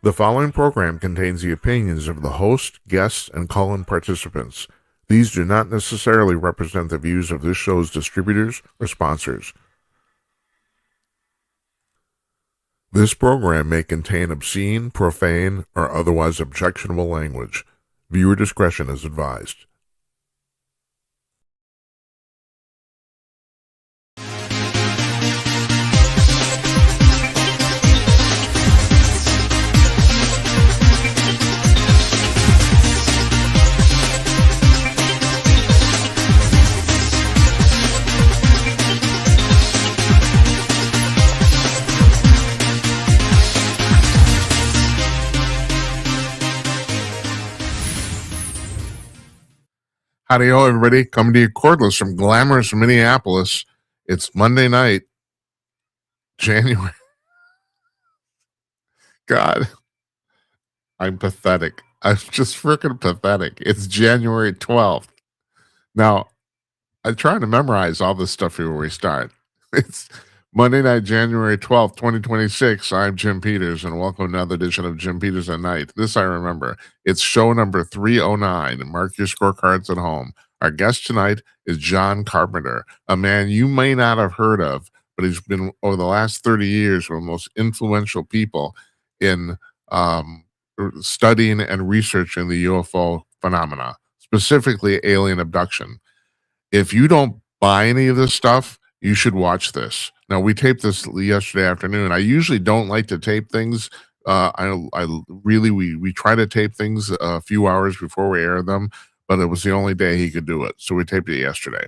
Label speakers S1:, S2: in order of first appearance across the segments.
S1: The following program contains the opinions of the host, guests, and call-in participants. These do not necessarily represent the views of this show's distributors or sponsors. This program may contain obscene, profane, or otherwise objectionable language. Viewer discretion is advised. Howdy-ho, everybody. Coming to you cordless from glamorous Minneapolis. It's Monday night, January. God, I'm pathetic. I'm just freaking pathetic. It's January 12th. Now, I'm trying to memorize all this stuff before we start. It's Monday night, January 12th, 2026. I'm Jim Peters, and welcome to another edition of Jim Peters at Night. This I remember. It's show number 309. Mark your scorecards at home. Our guest tonight is John Carpenter, a man you may not have heard of, but he's been, over the last 30 years, one of the most influential people in studying and researching the UFO phenomena, specifically alien abduction. If you don't buy any of this stuff, you should watch this. Now, we taped this yesterday afternoon. I usually don't like to tape things. We try to tape things a few hours before we air them, but it was the only day he could do it. So we taped it yesterday.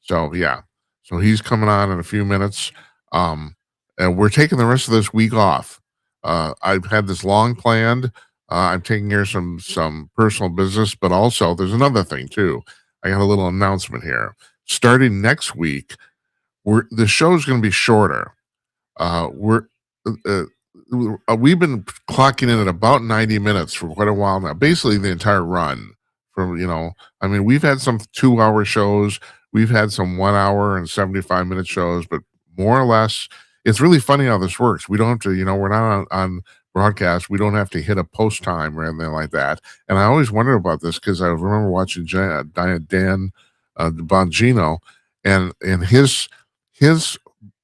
S1: So, yeah. So he's coming on in a few minutes. And we're taking the rest of this week off. I've had this long planned. I'm taking care of some personal business, but also there's another thing, too. I got a little announcement here. Starting next week, the show's going to be shorter. We've been clocking in at about 90 minutes for quite a while now, basically the entire run. We've had some 2-hour shows. We've had some 1 hour and 75-minute shows, but more or less, it's really funny how this works. We don't have to, we're not on broadcast. We don't have to hit a post time or anything like that. And I always wonder about this because I remember watching Dan Bongino, and his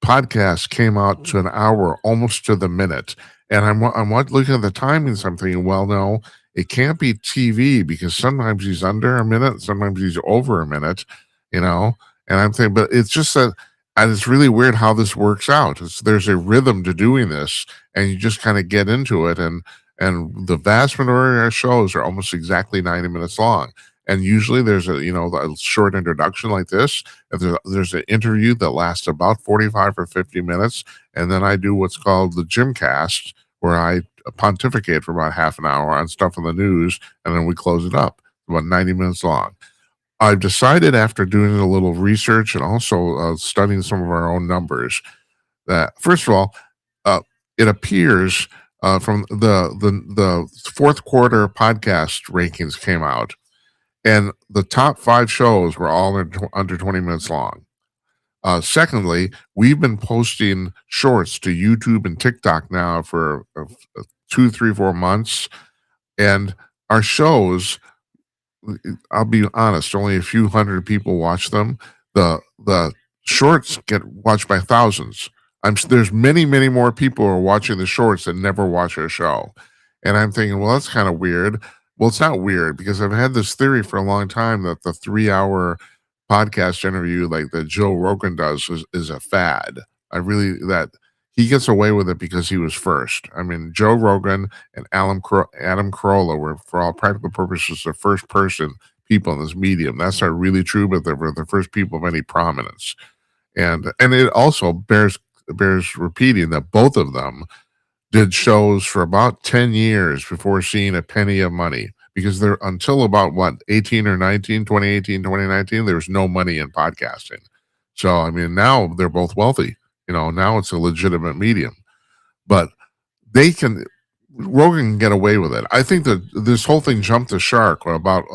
S1: podcast came out to an hour, almost to the minute. And I'm looking at the timings. I'm thinking, well, no, it can't be TV because sometimes he's under a minute, sometimes he's over a minute, And I'm thinking, but it's just that. And it's really weird how this works out. There's a rhythm to doing this, and you just kind of get into it. And the vast majority of our shows are almost exactly 90 minutes long. And usually there's a short introduction like this. And there's an interview that lasts about 45 or 50 minutes. And then I do what's called the Gymcast, where I pontificate for about half an hour on stuff in the news, and then we close it up. About 90 minutes long. I've decided, after doing a little research and also studying some of our own numbers, that first of all, it appears from the fourth quarter podcast rankings came out, and the top 5 shows were all under 20 minutes long. Secondly, we've been posting shorts to YouTube and TikTok now for 2, 3, 4 months, and our shows, I'll be honest, only a few hundred people watch them. The shorts get watched by thousands. There's many, many more people who are watching the shorts that never watch our show. And I'm thinking, well, that's kind of weird. Well, it's not weird because I've had this theory for a long time that the 3-hour podcast interview like that Joe Rogan does is a fad. That he gets away with it because he was first. I mean, Joe Rogan and Adam Carolla were, for all practical purposes, the first people in this medium. That's not really true, but they were the first people of any prominence. And it also bears repeating that both of them did shows for about 10 years before seeing a penny of money. Because they're until about 2018, 2019, there was no money in podcasting. So, I mean, now they're both wealthy. Now it's a legitimate medium, but Rogan can get away with it. I think that this whole thing jumped the shark about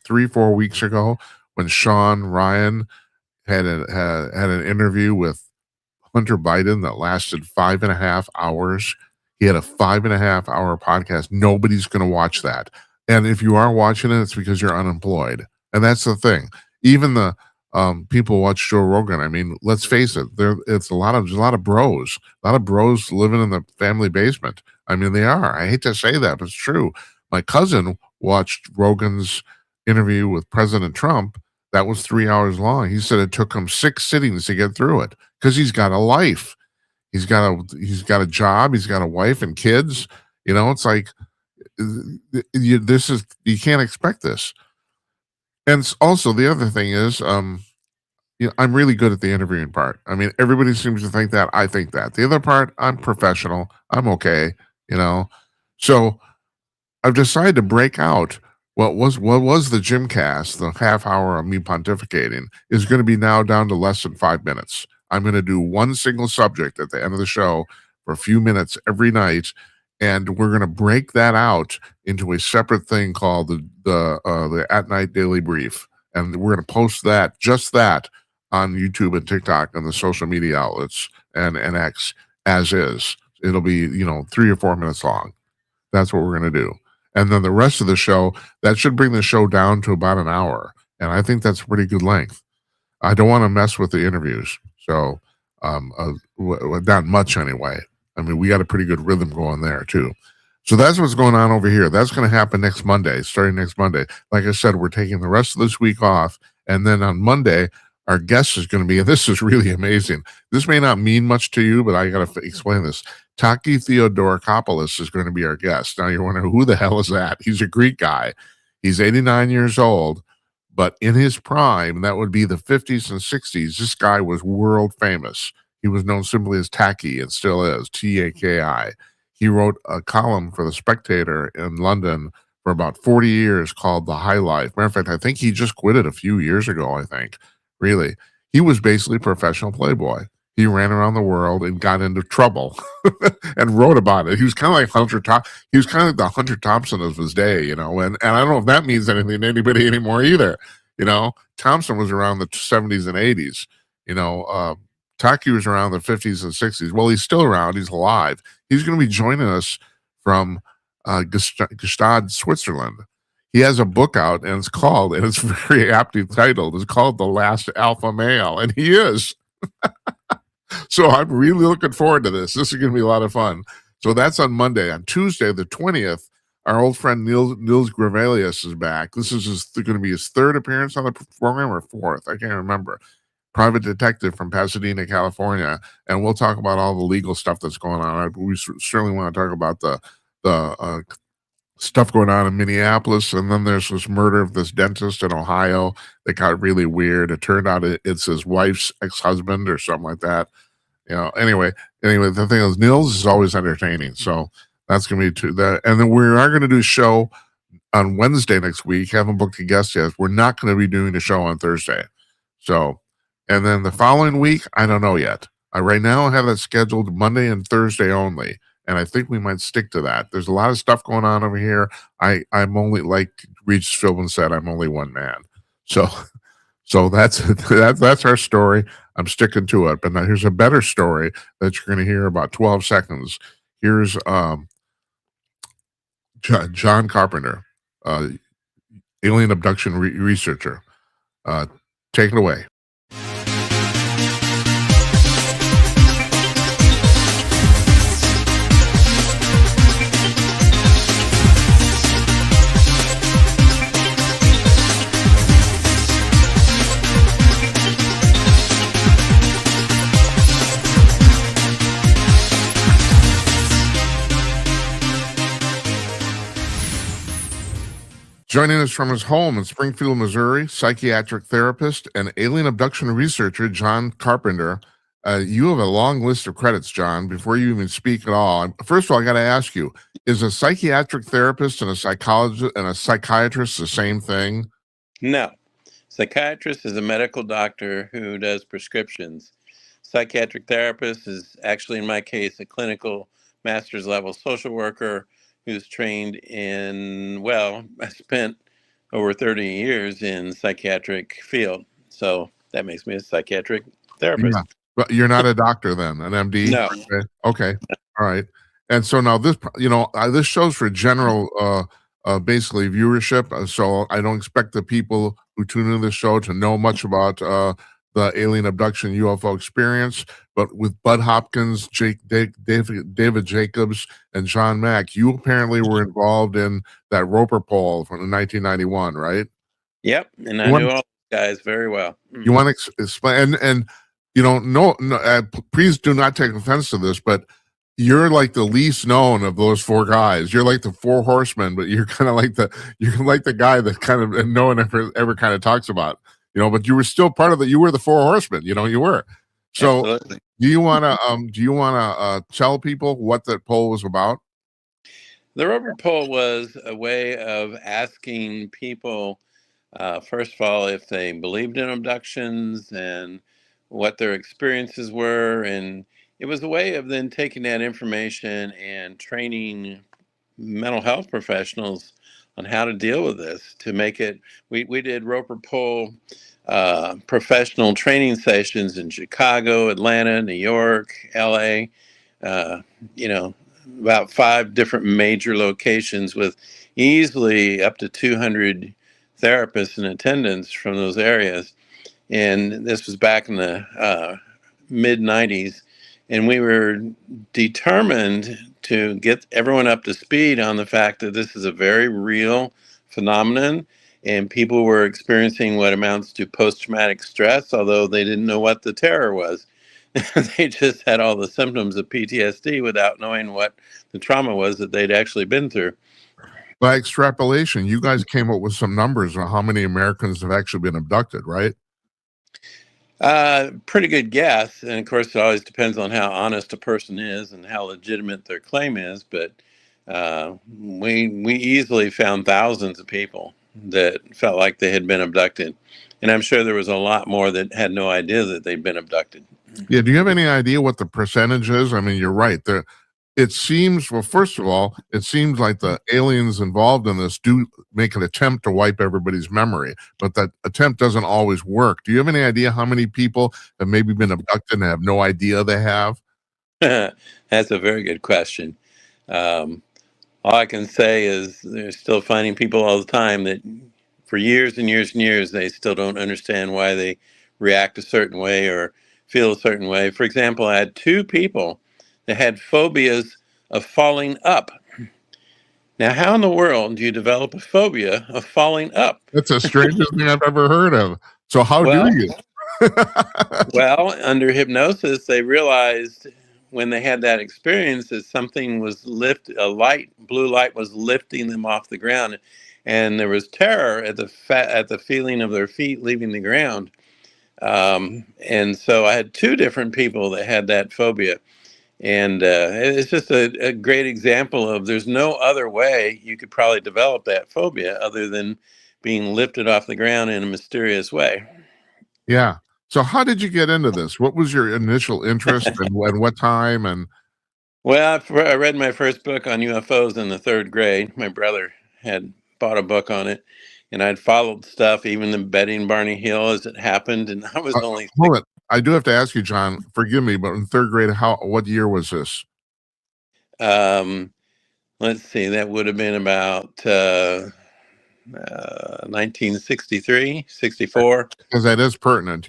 S1: 3-4 weeks ago when Sean Ryan had an interview with Hunter Biden that lasted 5.5 hours. He had a 5.5 hour podcast. Nobody's going to watch that. And if you are watching it, it's because you're unemployed. And that's the thing. Even the people watch Joe Rogan. I mean, let's face it. There's a lot of bros, living in the family basement. I mean, they are. I hate to say that, but it's true. My cousin watched Rogan's interview with President Trump. That was 3 hours long. He said it took him 6 sittings to get through it because he's got a life. He's got a job. He's got a wife and kids. It's like you can't expect this. And also the other thing is, I'm really good at the interviewing part. I mean, everybody seems to think that. I think that. The other part, I'm professional. I'm okay. You know, so I've decided to break out. What was the Gymcast, the half hour of me pontificating, is going to be now down to less than 5 minutes. I'm going to do one single subject at the end of the show for a few minutes every night, and we're going to break that out into a separate thing called the At Night Daily Brief, and we're going to post that on YouTube and TikTok and the social media outlets and X as is. It'll be 3 or 4 minutes long. That's what we're going to do. And then the rest of the show, that should bring the show down to about an hour. And I think that's a pretty good length. I don't want to mess with the interviews. So, not much anyway. I mean, we got a pretty good rhythm going there too. So that's what's going on over here. That's going to happen next Monday, starting next Monday. Like I said, we're taking the rest of this week off. And then on Monday, our guest is going to be, and this is really amazing. This may not mean much to you, but I got to explain this. TAKI Theodorakopoulos is going to be our guest. Now you're wondering, who the hell is that? He's a Greek guy. He's 89 years old, but in his prime, that would be the 50s and 60s, this guy was world famous. He was known simply as Taki and still is, Taki. He wrote a column for The Spectator in London for about 40 years called The High Life. Matter of fact, I think he just quit it a few years ago, I think. Really. He was basically a professional playboy. He ran around the world and got into trouble and wrote about it. He was kind of like He was kind of like the Hunter Thompson of his day, and I don't know if that means anything to anybody anymore either. Thompson was around the 70s and 80s. Taki was around the 50s and 60s. Well, he's still around. He's alive. He's going to be joining us from Gstaad, Switzerland. He has a book out, and it's very aptly titled. It's called The Last Alpha Male, and he is. So I'm really looking forward to this. This is going to be a lot of fun. So that's on Monday. On Tuesday, the 20th, our old friend Niels Gravelius is back. This is going to be his third appearance on the program, or fourth. I can't remember. Private detective from Pasadena, California. And we'll talk about all the legal stuff that's going on. We certainly want to talk about the stuff going on in Minneapolis. And then there's this murder of this dentist in Ohio that got really weird. It turned out it's his wife's ex-husband or something like that. Anyway, the thing is, Niels is always entertaining. So that's going to be that. And then we are going to do a show on Wednesday next week. Haven't booked a guest yet. We're not going to be doing the show on Thursday. So, and then the following week, I don't know yet. Right now I have that scheduled Monday and Thursday only. And I think we might stick to that. There's a lot of stuff going on over here. I'm only, like Regis Philbin said, I'm only one man. So that's our story. I'm sticking to it. But now here's a better story that you're going to hear about 12 seconds. Here's John Carpenter, alien abduction researcher. Take it away. Joining us from his home in Springfield, Missouri, psychiatric therapist and alien abduction researcher John Carpenter. You have a long list of credits, John. Before you even speak at all, first of all, I got to ask you: is a psychiatric therapist and a psychologist and a psychiatrist the same thing?
S2: No. Psychiatrist is a medical doctor who does prescriptions. Psychiatric therapist is actually, in my case, a clinical master's level social worker who's trained in, I spent over 30 years in psychiatric field. So that makes me a psychiatric therapist.
S1: Yeah. But you're not a doctor then, an MD?
S2: No.
S1: Okay. All right. And so now this, this show's for general, basically viewership. So I don't expect the people who tune into the show to know much about the alien abduction UFO experience. But with Bud Hopkins, David Jacobs, and John Mack, you apparently were involved in that Roper poll from 1991, right?
S2: Yep, and I
S1: You
S2: knew
S1: want
S2: all these guys very well.
S1: you want to explain and no, please do not take offense to this, but you're like the least known of those four guys. You're like the four horsemen, but you're like the guy that kind of no one ever kind of talks about. But you were still part of you were the four horsemen. You were. So
S2: Absolutely.
S1: do you want to tell people what that poll was about?
S2: The Roper poll was a way of asking people, first of all, if they believed in abductions and what their experiences were. And it was a way of then taking that information and training mental health professionals on how to deal with this to make it. We did Roper poll professional training sessions in Chicago, Atlanta, New York, LA, uh, you know, about 5 different major locations with easily up to 200 therapists in attendance from those areas. And this was back in the mid 90s. And we were determined to get everyone up to speed on the fact that this is a very real phenomenon. And people were experiencing what amounts to post traumatic stress, although they didn't know what the terror was. They just had all the symptoms of PTSD without knowing what the trauma was that they'd actually been through.
S1: By extrapolation, you guys came up with some numbers on how many Americans have actually been abducted, right?
S2: Pretty good guess, and of course, it always depends on how honest a person is and how legitimate their claim is. But we easily found thousands of people that felt like they had been abducted, and I'm sure there was a lot more that had no idea that they'd been abducted.
S1: Yeah. Do you have any idea what the percentage is? I mean, you're right. It seems, well, first of all, it seems like the aliens involved in this do make an attempt to wipe everybody's memory, but that attempt doesn't always work. Do you have any idea how many people have maybe been abducted and have no idea they have?
S2: That's a very good question. Um, all I can say is they're still finding people all the time that for years and years and years, they still don't understand why they react a certain way or feel a certain way. For example, I had 2 people that had phobias of falling up. Now, how in the world do you develop a phobia of falling up?
S1: That's the strangest thing I've ever heard of. So how do
S2: Well,
S1: you?
S2: well, under hypnosis, they realized when they had that experience that something was blue light was lifting them off the ground, and there was terror at the feeling of their feet leaving the ground. And so I had 2 different people that had that phobia, and it's just a great example of there's no other way you could probably develop that phobia other than being lifted off the ground in a mysterious way.
S1: Yeah. So how did you get into this? What was your initial interest and what time? And
S2: Well, I read my first book on UFOs in the 3rd grade. My brother had bought a book on it, and I'd followed stuff, even the Betty and Barney Hill as it happened. And I was only
S1: hold it. I do have to ask you, John, forgive me, but in 3rd grade, what year was this?
S2: um, let's see, that would have been about 1963, 64.
S1: Because that is pertinent,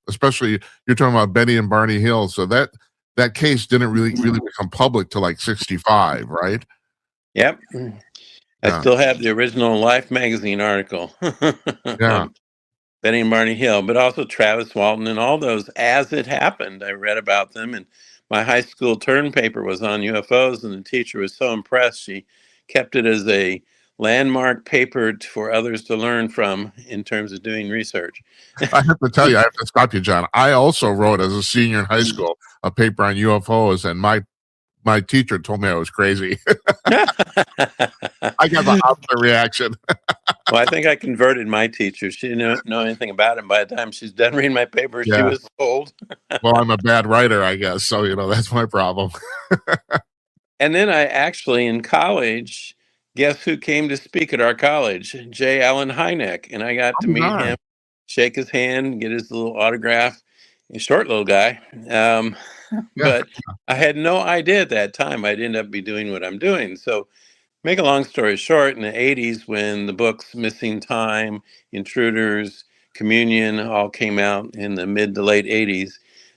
S1: especially you're talking about Betty and Barney Hill. So that case didn't really become public till like 65, right?
S2: Yep. I
S1: Yeah.
S2: still have the original Life magazine article
S1: Yeah.
S2: of Betty and Barney Hill, but also Travis Walton and all those as it happened. I read about them, and my high school term paper was on UFOs, and the teacher was so impressed she kept it as a landmark paper for others to learn from in terms of doing research.
S1: I have to tell you, I have to stop you, John. I also wrote as a senior in high school a paper on UFOs, and my teacher told me I was crazy. I got the opposite reaction.
S2: Well, I think I converted my teacher. She didn't know anything about it. By the time she's done reading my paper, she
S1: Yeah.
S2: was sold.
S1: Well, I'm a bad writer, I guess. So, that's my problem.
S2: And then I actually, in college, guess who came to speak at our college? J. Allen Hynek. And I got to
S1: Oh,
S2: meet
S1: darn.
S2: him, shake his hand, get his little autograph. a short little guy.
S1: Yeah.
S2: But I had no idea at that time I'd end up be doing what I'm doing. So, make a long story short, in the 80s, when the books Missing Time, Intruders, Communion all came out in the mid to late 80s,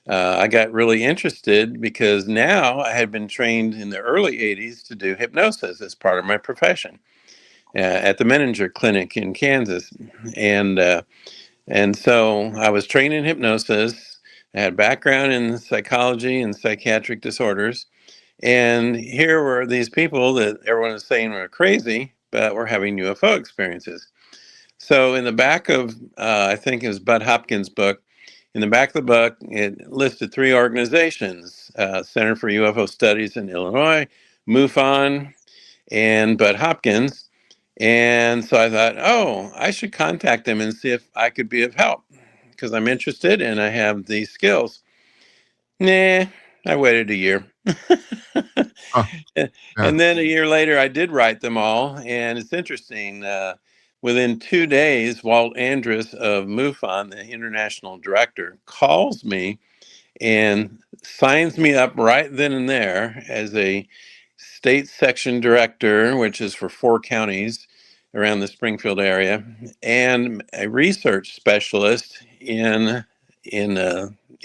S2: I got really interested because now I had been trained in the early 80s to do hypnosis as part of my profession at the Menninger Clinic in Kansas. And, uh, and so I was trained in hypnosis. I had background in psychology and psychiatric disorders. And here were these people that everyone was saying were crazy, but were having UFO experiences. So in the back of, I think it was Bud Hopkins' book, in the back of the book, it listed three organizations: Center for UFO Studies in Illinois, MUFON, and Bud Hopkins. And so I thought, oh, I should contact them and see if I could be of help because I'm interested and I have these skills. Nah, I waited a year.
S1: Huh. Yeah.
S2: And then a year later, I did write them all. And it's interesting. Within 2 days, Walt Andrus of MUFON, the international director, calls me and signs me up right then and there as a state section director, which is for 4 counties around the Springfield area, and a research specialist in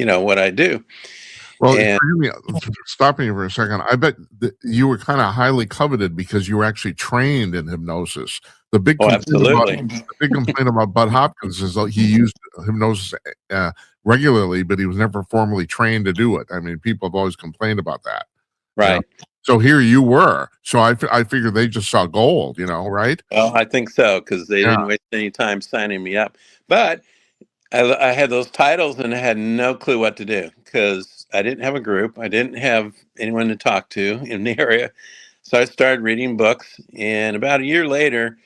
S2: what I do.
S1: Well,
S2: And
S1: stopping you for a second, I bet that you were kind of highly coveted because you were actually trained in hypnosis. The big
S2: oh,
S1: complaint about
S2: absolutely.
S1: the big complaint about Bud Hopkins is that he used hypnosis regularly, but he was never formally trained to do it. I mean, people have always complained about that. You know?
S2: Right.
S1: So here you were. So I figured they just saw gold, right?
S2: Well, I think so because they
S1: Yeah.
S2: didn't waste any time signing me up. But I had those titles and I had no clue what to do because I didn't have a group. I didn't have anyone to talk to in the area. So I started reading books. And about a year later,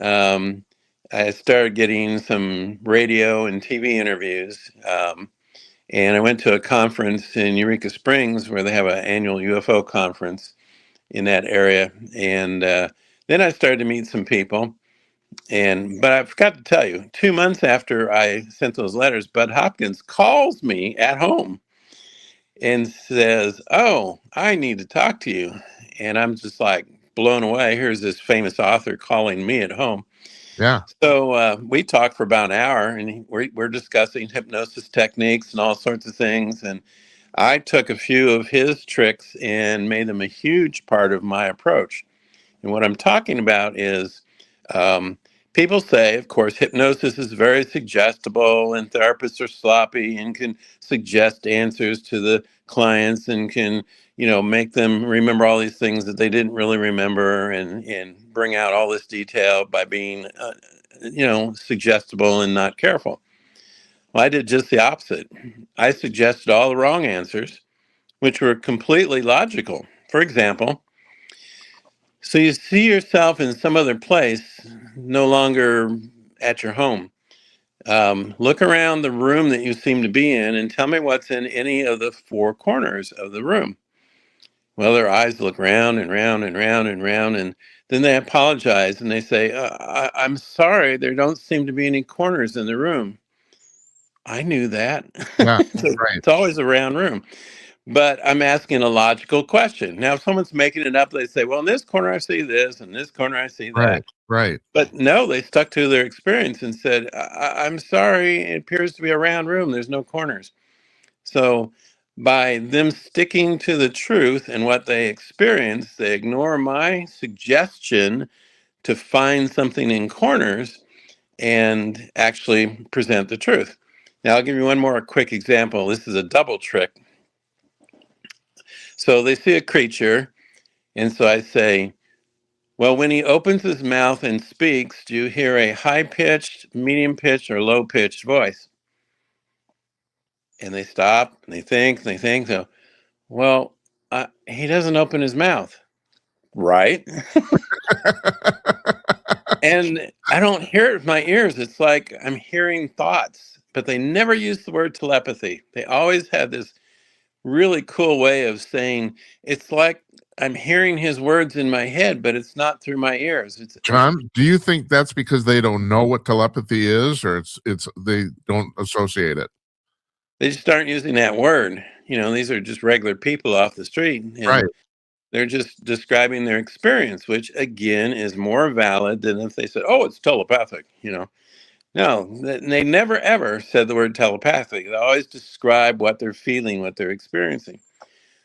S2: um, I started getting some radio and TV interviews. And I went to a conference in Eureka Springs where they have an annual UFO conference in that area. And then I started to meet some people. But I forgot to tell you, 2 months after I sent those letters, Bud Hopkins calls me at home and says, "Oh, I need to talk to you." And I'm just like blown away. Here's this famous author calling me at home.
S1: Yeah.
S2: So we talked for about an hour, and we're discussing hypnosis techniques and all sorts of things. And I took a few of his tricks and made them a huge part of my approach. And what I'm talking about is um, people say, of course, hypnosis is very suggestible and therapists are sloppy and can suggest answers to the clients and can, make them remember all these things that they didn't really remember and bring out all this detail by being, suggestible and not careful. Well, I did just the opposite. I suggested all the wrong answers, which were completely logical. For example, so you see yourself in some other place, no longer at your home. Look around the room that you seem to be in and tell me what's in any of the four corners of the room. Well, their eyes look round and round and round and round, and then they apologize and they say, I'm sorry, there don't seem to be any corners in the room. I knew that.
S1: Yeah.
S2: So
S1: Right.
S2: it's always a round room. But I'm asking a logical question. Now, if someone's making it up, they say, well, in this corner I see this, and in this corner I see that.
S1: Right. Right.
S2: But no, they stuck to their experience and said, I'm sorry, it appears to be a round room. There's no corners. So by them sticking to the truth and what they experience, they ignore my suggestion to find something in corners and actually present the truth. Now, I'll give you one more quick example. This is a double trick. So they see a creature, and so I say, well, when he opens his mouth and speaks, do you hear a high pitched, medium pitched, or low pitched voice? And they stop and they think, So, well, he doesn't open his mouth, right? And I don't hear it with my ears. It's like I'm hearing thoughts, but they never use the word telepathy. They always had this really cool way of saying it's like I'm hearing his words in my head, but it's not through my ears. It's
S1: John, do you think that's because they don't know what telepathy is, or it's they don't associate it?
S2: They just aren't using that word. These are just regular people off the street,
S1: Right.
S2: and they're just describing their experience, which again is more valid than if they said, "Oh, it's telepathic." No, they never ever said the word telepathic. They always describe what they're feeling, what they're experiencing.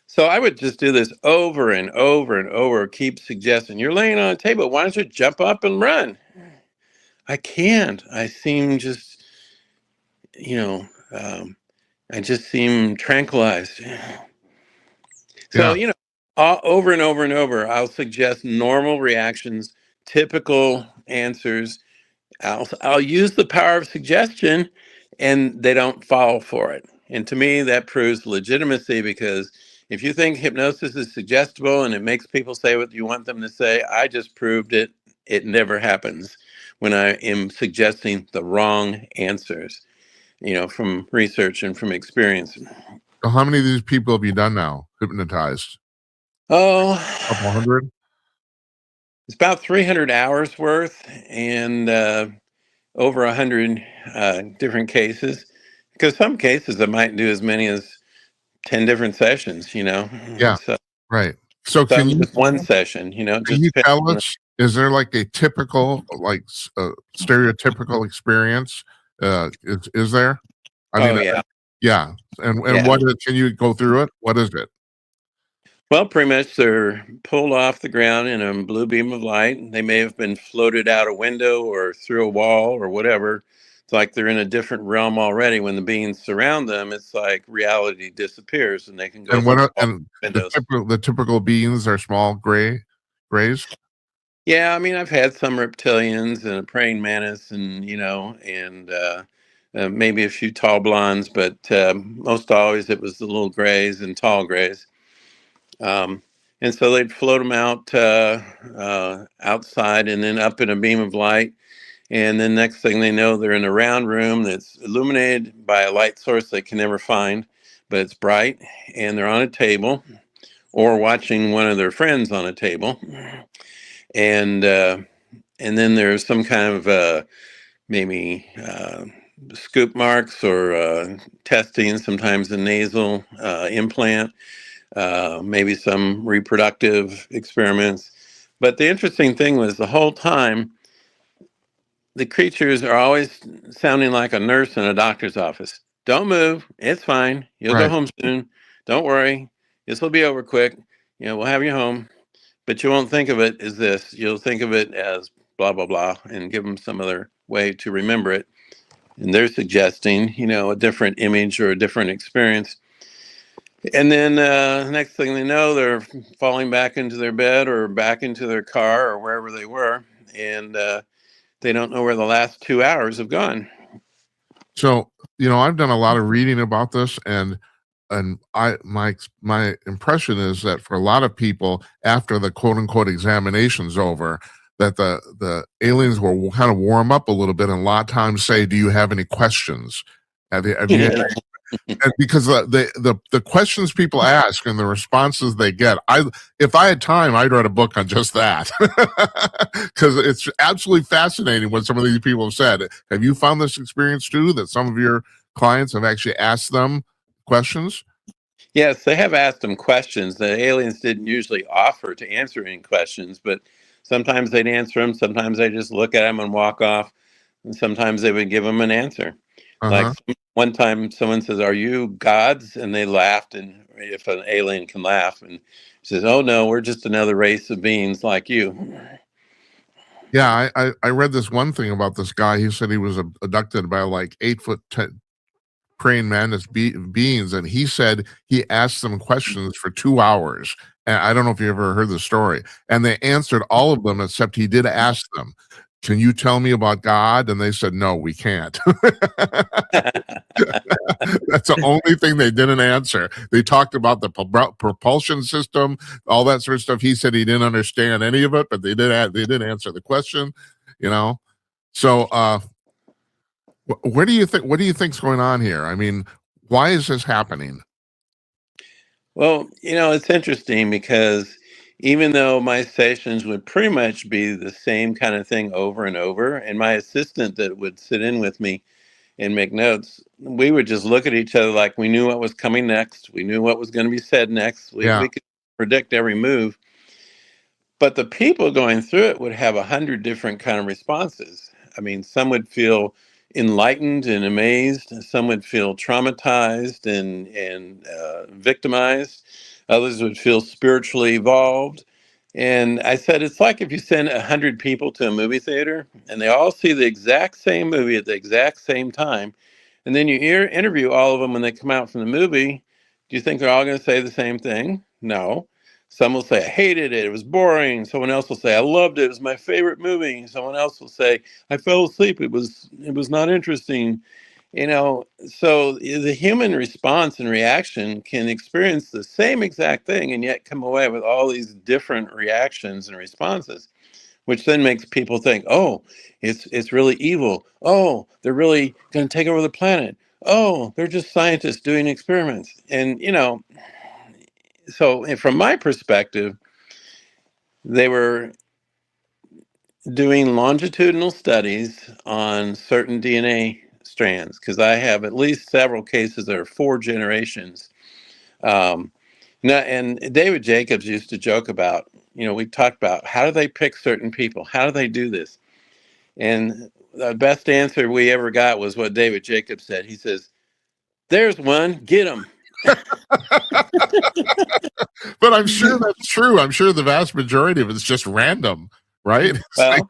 S2: So I would just do this over and over and over, keep suggesting, "You're laying on a table. Why don't you jump up and run?" I can't. I seem just, you know, um, I just seem tranquilized. So,
S1: Yeah.
S2: over and over and over, I'll suggest normal reactions, typical answers. I'll use the power of suggestion, and they don't fall for it. And to me, that proves legitimacy, because if you think hypnosis is suggestible and it makes people say what you want them to say, I just proved it. It never happens when I am suggesting the wrong answers, from research and from experience.
S1: So how many of these people have you done now? Hypnotized?
S2: Oh,
S1: A couple hundred?
S2: it's about 300 hours worth, and over 100 different cases. Because some cases I might do as many as 10 different sessions,
S1: Yeah.
S2: So
S1: Right. So
S2: some just one session, it
S1: can
S2: just
S1: you
S2: depends
S1: tell
S2: on
S1: us, is there like a typical, like stereotypical experience? Is there? I
S2: oh
S1: mean,
S2: yeah.
S1: yeah. And
S2: Yeah.
S1: can you go through it? What is it?
S2: Well, pretty much they're pulled off the ground in a blue beam of light. They may have been floated out a window or through a wall or whatever. It's like they're in a different realm already. When the beings surround them, it's like reality disappears and they can go
S1: And
S2: through all
S1: and
S2: windows.
S1: the typical beings are small grays?
S2: Yeah, I mean, I've had some reptilians and a praying mantis, and maybe a few tall blondes, but most always it was the little grays and tall grays. Um, and so they'd float them out outside and then up in a beam of light. And then next thing they know, they're in a round room that's illuminated by a light source they can never find, but it's bright. And they're on a table or watching one of their friends on a table. And and then there's some kind of maybe scoop marks or testing, sometimes a nasal implant, maybe some reproductive experiments. But the interesting thing was the whole time, the creatures are always sounding like a nurse in a doctor's office. "Don't move. It's fine. You'll go
S1: Right.
S2: home soon. Don't worry. This will be over quick. We'll have you home." But you won't think of it as this. You'll think of it as blah, blah, blah, and give them some other way to remember it. And they're suggesting, a different image or a different experience. And then next thing they know, they're falling back into their bed or back into their car or wherever they were. And they don't know where the last 2 hours have gone.
S1: So, I've done a lot of reading about this, and my impression is that for a lot of people, after the quote unquote examination's over, that the aliens will kind of warm up a little bit, and a lot of times say, "Do you have any questions?" Have you And because the questions people ask and the responses they get, if I had time, I'd write a book on just that, because it's absolutely fascinating what some of these people have said. Have you found this experience too, that some of your clients have actually asked them questions?
S2: Yes, they have asked them questions. The aliens didn't usually offer to answer any questions, but sometimes they'd answer them. Sometimes they just look at them and walk off. And sometimes they would give them an answer. Like
S1: Uh-huh.
S2: one time someone says, "Are you gods?" And they laughed. And if an alien can laugh, and he says, "Oh no, we're just another race of beings like you."
S1: Yeah, I read this one thing about this guy. He said he was abducted by like 8 foot praying mantis beings, and he said he asked them questions for 2 hours. And I don't know if you ever heard the story. And they answered all of them, except he did ask them, "Can you tell me about God?" And they said, "No, we can't." That's the only thing they didn't answer. They talked about the propulsion system, all that sort of stuff. He said he didn't understand any of it, but they did answer the question, you know. So where do you think what do you think's going on here? I mean, why is this happening?
S2: Well, it's interesting because even though my sessions would pretty much be the same kind of thing over and over, and my assistant that would sit in with me and make notes, we would just look at each other like we knew what was coming next. We knew what was going to be said next. We could predict every move. But the people going through it would have 100 different kind of responses. I mean, some would feel enlightened and amazed. Some would feel traumatized and victimized. Others would feel spiritually evolved. And I said, it's like if you send 100 people to a movie theater and they all see the exact same movie at the exact same time, and then you interview all of them when they come out from the movie. Do you think they're all going to say the same thing? No. Some will say, I hated it. It was boring. Someone else will say, I loved it. It was my favorite movie. Someone else will say, I fell asleep. It was not interesting. So the human response and reaction can experience the same exact thing and yet come away with all these different reactions and responses, which then makes people think, oh, it's really evil. Oh, they're really going to take over the planet. Oh, they're just scientists doing experiments. And, so from my perspective, they were doing longitudinal studies on certain DNA strands, because I have at least several cases that are 4 generations. Now, and David Jacobs used to joke about, we talked about how do they pick certain people? How do they do this? And the best answer we ever got was what David Jacobs said. He says, there's one, get him.
S1: But I'm sure that's true. I'm sure the vast majority of it's just random, right?
S2: Well,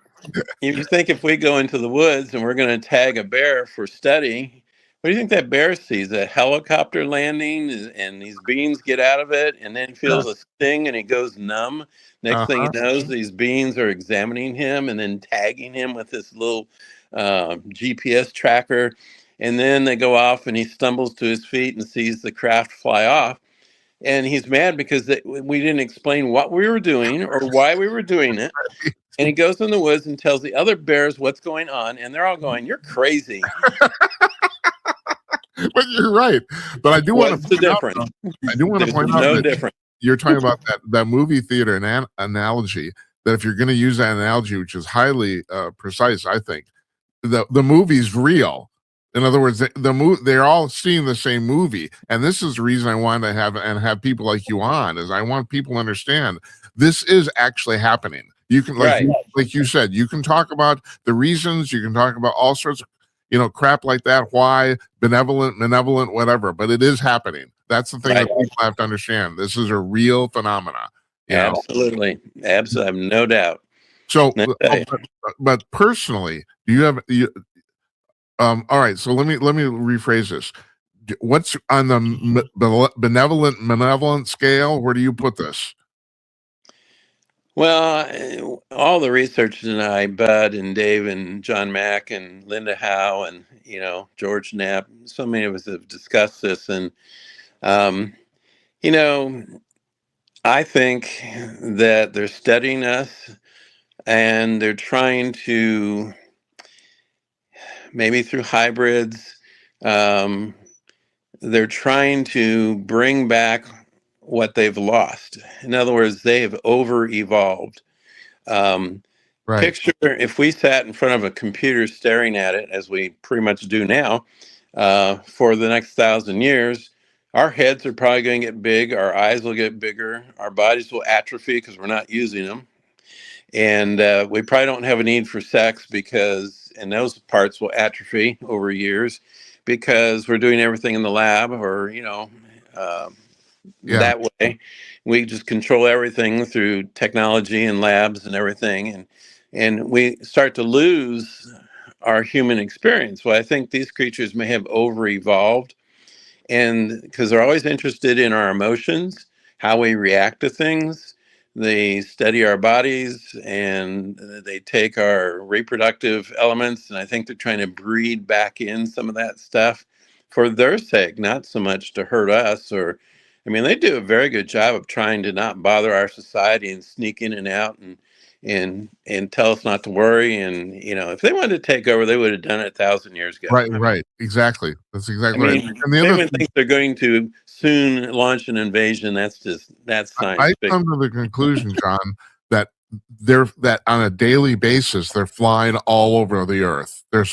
S2: you think if we go into the woods and we're going to tag a bear for study, what do you think that bear sees? A helicopter landing and these beings get out of it, and then he feels a sting and he goes numb. Next thing he knows, these beings are examining him and then tagging him with this little GPS tracker. And then they go off and he stumbles to his feet and sees the craft fly off. And he's mad because we didn't explain what we were doing or why we were doing it. And he goes in the woods and tells the other bears what's going on. And they're all going, you're crazy.
S1: But you're right. But I do want to point out, I do want to point out that you're talking about that movie theater analogy, that if you're going to use that analogy, which is highly precise, I think, the movie's real. In other words, they're all seeing the same movie. And this is the reason I wanted to have people like you on, is I want people to understand this is actually happening. You can, like you said, you can talk about the reasons, you can talk about all sorts of, crap like that, why, benevolent, whatever, but it is happening. That's the thing that people have to understand. This is a real phenomena.
S2: Absolutely. Absolutely. I have no doubt.
S1: So, but personally, do you have, all right, so let me rephrase this. What's on the benevolent, malevolent scale? Where do you put this?
S2: Well, all the researchers and I, Bud and Dave and John Mack and Linda Howe and, George Knapp, so many of us have discussed this. And, I think that they're studying us and they're trying to, maybe through hybrids, they're trying to bring back what they've lost. In other words, they have over-evolved. Picture if we sat in front of a computer staring at it, as we pretty much do now, for the next 1,000 years, our heads are probably going to get big, our eyes will get bigger, our bodies will atrophy because we're not using them. And we probably don't have a need for sex and those parts will atrophy over years because we're doing everything in the lab or, that way. We just control everything through technology and labs and everything. And we start to lose our human experience. Well, I think these creatures may have over-evolved, and because they're always interested in our emotions, how we react to things. They study our bodies and they take our reproductive elements, and I think they're trying to breed back in some of that stuff for their sake, not so much to hurt us. They do a very good job of trying to not bother our society and sneak in and out and tell us not to worry. And, if they wanted to take over, they would have done it 1,000 years ago.
S1: Right. Exactly. That's exactly right.
S2: And the other think they're going to soon launch an invasion. That's science
S1: fiction. I come to the conclusion, John, that on a daily basis, they're flying all over the earth. They're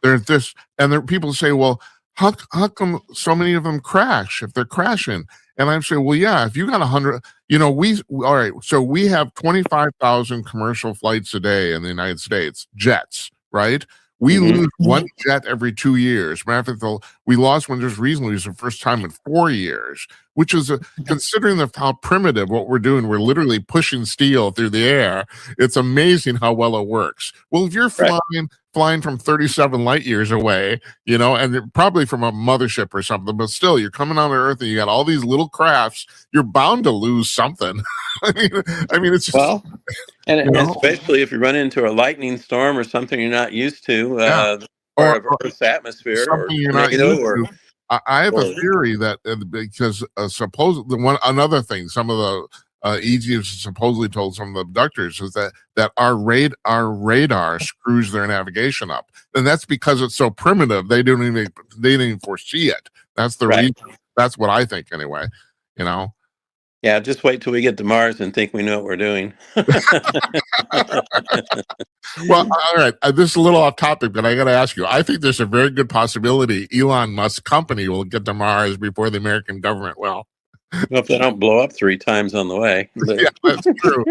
S1: There's this, and there people say, well, how come so many of them crash if they're crashing? And I'm saying, well, yeah, if you got 100, all right, so we have 25,000 commercial flights a day in the United States, jets, right? We lose one jet every 2 years. Matter of fact, we lost one just recently. It was the first time in 4 years, which is considering how primitive what we're doing. We're literally pushing steel through the air. It's amazing how well it works. Well, if you're flying from 37 light years away, and probably from a mothership or something, but still, you're coming on Earth and you got all these little crafts. You're bound to lose something. I mean, it's just.
S2: And especially if you run into a lightning storm or something you're not used to, part of Earth's atmosphere,
S1: something
S2: or
S1: you're not
S2: tornado,
S1: used to. I have a theory that because another thing, some of the ETs supposedly told some of the abductors is that our radar screws their navigation up, and that's because it's so primitive they didn't even foresee it. That's the reason. That's what I think anyway.
S2: Yeah, just wait till we get to Mars and think we know what we're doing.
S1: Well, all right. This is a little off topic, but I got to ask you. I think there's a very good possibility Elon Musk's company will get to Mars before the American government will.
S2: Well, if they don't blow up 3 times on the way.
S1: Yeah, that's true.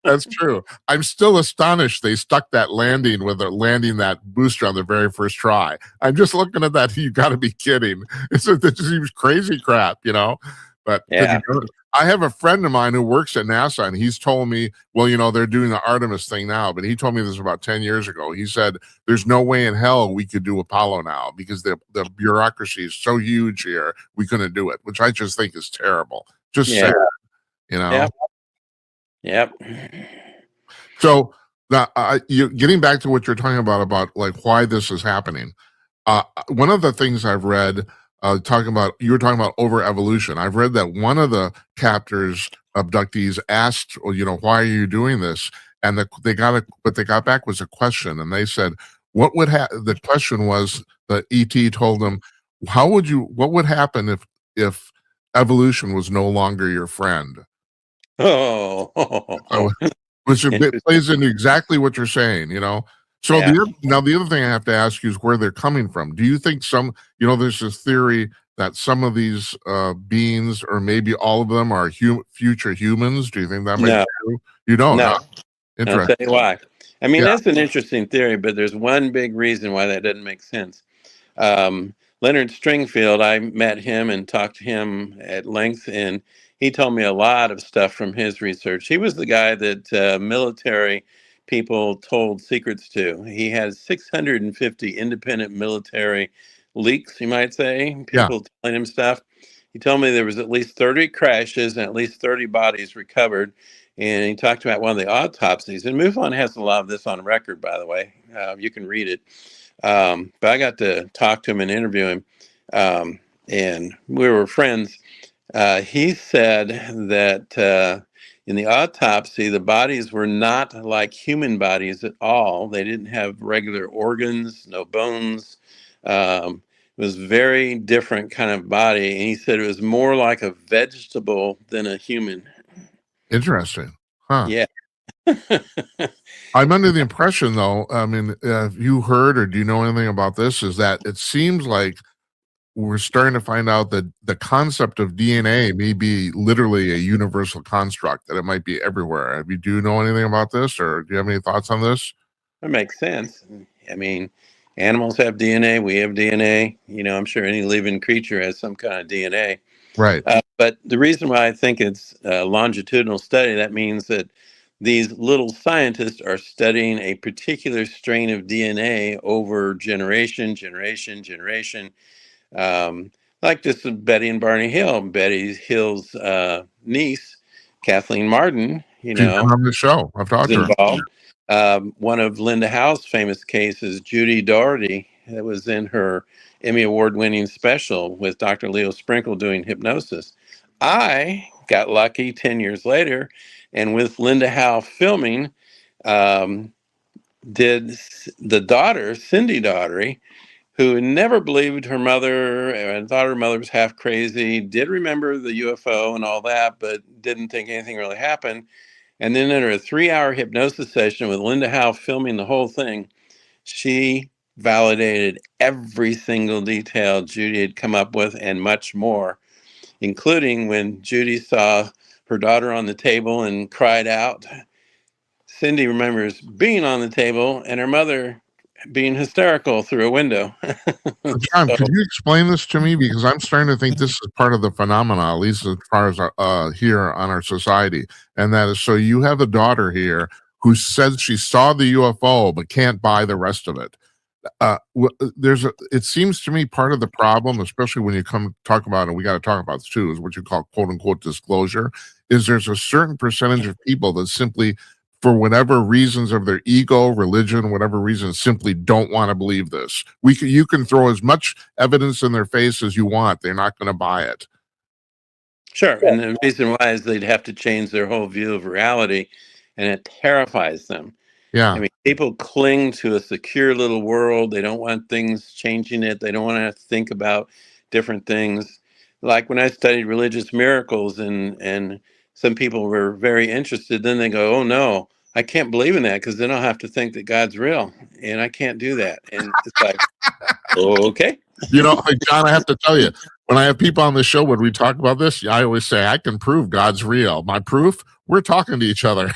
S1: That's true. I'm still astonished they stuck that landing that booster on the very first try. I'm just looking at that. You got to be kidding. It seems crazy crap, But
S2: yeah.
S1: I have a friend of mine who works at NASA, and he's told me, well, they're doing the Artemis thing now, but he told me this about 10 years ago. He said, there's no way in hell we could do Apollo now because the bureaucracy is so huge here, we couldn't do it, which I just think is terrible. Just sad,
S2: Yep.
S1: So getting back to what you're talking about like why this is happening. One of the things I've read, you were talking about over evolution. I've read that one of the captors, abductees, asked, well, why are you doing this? And what they got back was a question, and they said, the question was, the ET told them, what would happen if evolution was no longer your friend? Which plays into exactly what you're saying, So the other thing I have to ask you is where they're coming from. Do you think there's this theory that some of these beings, or maybe all of them, are future humans? Do you think that might be true? You don't?
S2: No.
S1: Huh? Interesting.
S2: I'll tell you why. I mean, that's an interesting theory, but there's one big reason why that doesn't make sense. Leonard Stringfield, I met him and talked to him at length, and he told me a lot of stuff from his research. He was the guy that military people told secrets to. He has 650 independent military leaks, you might say, people telling him stuff. He told me there was at least 30 crashes and at least 30 bodies recovered. And he talked about one of the autopsies. And MUFON has a lot of this on record, by the way. You can read it. But I got to talk to him and interview him, and we were friends. He said that in the autopsy, the bodies were not like human bodies at all. They didn't have regular organs, no bones. It was very different kind of body. And he said it was more like a vegetable than a human.
S1: Interesting. Huh.
S2: Yeah.
S1: I'm under the impression, though, I mean, have you heard or do you know anything about this, is that it seems like we're starting to find out that the concept of DNA may be literally a universal construct, that it might be everywhere. Do you know anything about this, or do you have any thoughts on this?
S2: That makes sense. I mean, animals have DNA. We have DNA. I'm sure any living creature has some kind of DNA.
S1: Right.
S2: But the reason why I think it's a longitudinal study, that means that these little scientists are studying a particular strain of DNA over generation. Like this is Betty and Barney Hill. Betty Hill's niece, Kathleen Martin,
S1: She's been on the show. I've talked to her.
S2: Involved. One of Linda Howe's famous cases, Judy Doherty, that was in her Emmy Award-winning special with Dr. Leo Sprinkle doing hypnosis. I got lucky 10 years later, and with Linda Howe filming, did the daughter, Cindy Daugherty, who never believed her mother and thought her mother was half crazy, did remember the UFO and all that, but didn't think anything really happened. And then in her 3-hour hypnosis session with Linda Howe filming the whole thing, she validated every single detail Judy had come up with and much more, including when Judy saw her daughter on the table and cried out. Cindy remembers being on the table and her mother being hysterical through a window.
S1: John, could you explain this to me? Because I'm starting to think this is part of the phenomena, at least as far as here on our society. And that is, so you have a daughter here who says she saw the UFO but can't buy the rest of it. It seems to me part of the problem, especially when you come talk about, and we got to talk about this too, is what you call quote unquote disclosure, is there's a certain percentage of people that simply, for whatever reasons of their ego, religion, whatever reason, simply don't want to believe this. You can throw as much evidence in their face as you want. They're not going to buy it.
S2: Sure. And the reason why is they'd have to change their whole view of reality, and it terrifies them.
S1: Yeah.
S2: I mean, people cling to a secure little world. They don't want things changing it. They don't want to have to think about different things. Like when I studied religious miracles, and some people were very interested, then they go, "Oh no, I can't believe in that because then I'll have to think that God's real, and I can't do that." And it's like, okay.
S1: John, I have to tell you, when I have people on the show, when we talk about this, I always say, I can prove God's real. My proof, we're talking to each other.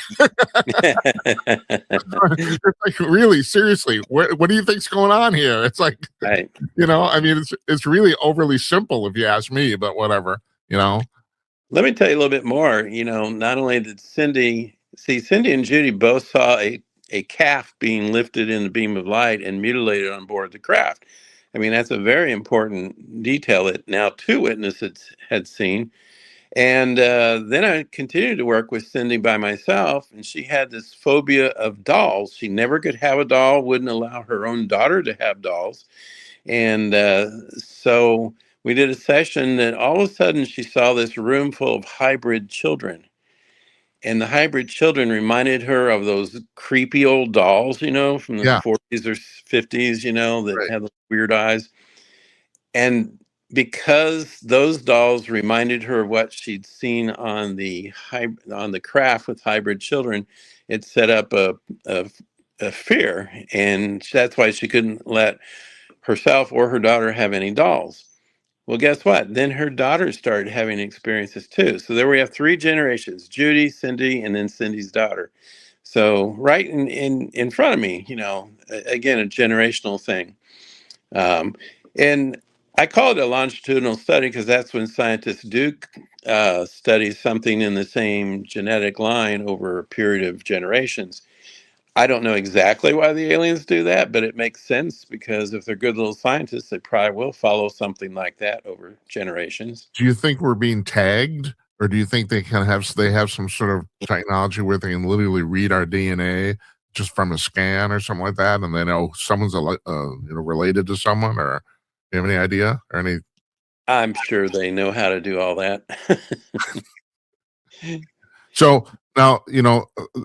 S1: It's like, really, seriously, what do you think's going on here? It's like,
S2: Right.
S1: I mean, it's really overly simple if you ask me, but whatever,
S2: Let me tell you a little bit more. Not only did Cindy and Judy both saw a calf being lifted in the beam of light and mutilated on board the craft. I mean, that's a very important detail that now two witnesses had seen. And then I continued to work with Cindy by myself, and she had this phobia of dolls. She never could have a doll, wouldn't allow her own daughter to have dolls. And so we did a session that all of a sudden she saw this room full of hybrid children. And the hybrid children reminded her of those creepy old dolls, from the
S1: Yeah.
S2: 40s or 50s, that
S1: Right.
S2: had the weird eyes. And because those dolls reminded her of what she'd seen on the craft with hybrid children, it set up a fear, and that's why she couldn't let herself or her daughter have any dolls. Well, guess what? Then her daughter started having experiences too. So there we have three generations: Judy, Cindy, and then Cindy's daughter. So right in front of me, again, a generational thing. And I call it a longitudinal study because that's when scientists do study something in the same genetic line over a period of generations. I don't know exactly why the aliens do that, but it makes sense because if they're good little scientists, they probably will follow something like that over generations.
S1: Do you think we're being tagged, or do you think they have some sort of technology where they can literally read our DNA just from a scan or something like that, and they know someone's related to someone, or do you have any idea or any?
S2: I'm sure they know how to do all that.
S1: So now,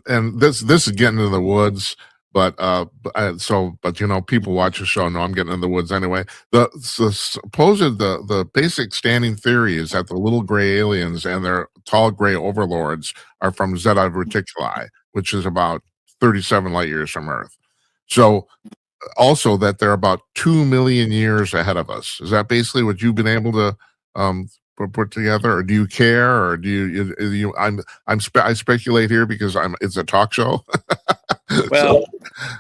S1: and this is getting into the woods, but people watch the show know I'm getting in the woods anyway. The basic standing theory is that the little gray aliens and their tall gray overlords are from Zeta Reticuli, which is about 37 light years from Earth. So also that they're about 2 million years ahead of us. Is that basically what you've been able to put together, or do you care, or do you I speculate here because it's a talk show.
S2: Well,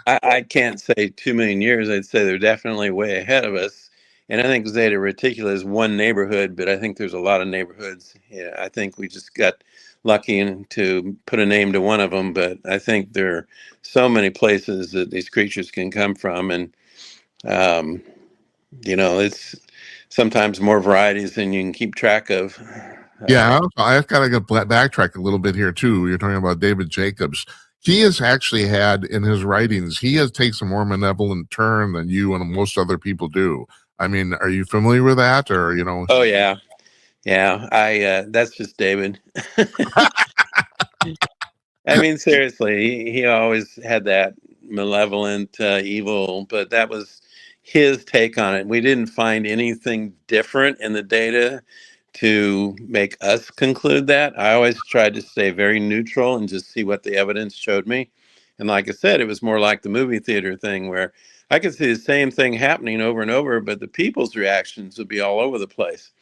S2: I can't say 2 million years. I'd say they're definitely way ahead of us. And I think Zeta Reticula is one neighborhood, but I think there's a lot of neighborhoods. Yeah, I think we just got lucky to put a name to one of them, but I think there are so many places that these creatures can come from. And, it's sometimes more varieties than you can keep track of.
S1: Yeah, I've got to backtrack a little bit here too. You're talking about David Jacobs. He has actually had in his writings, he has taken a more malevolent turn than you and most other people do. I mean, are you familiar with that, or
S2: Oh yeah, yeah. That's just David. I mean, seriously, he always had that malevolent, evil, but that was his take on it. We didn't find anything different in the data to make us conclude that. I always tried to stay very neutral and just see what the evidence showed me. And like I said, it was more like the movie theater thing where I could see the same thing happening over and over, but the people's reactions would be all over the place.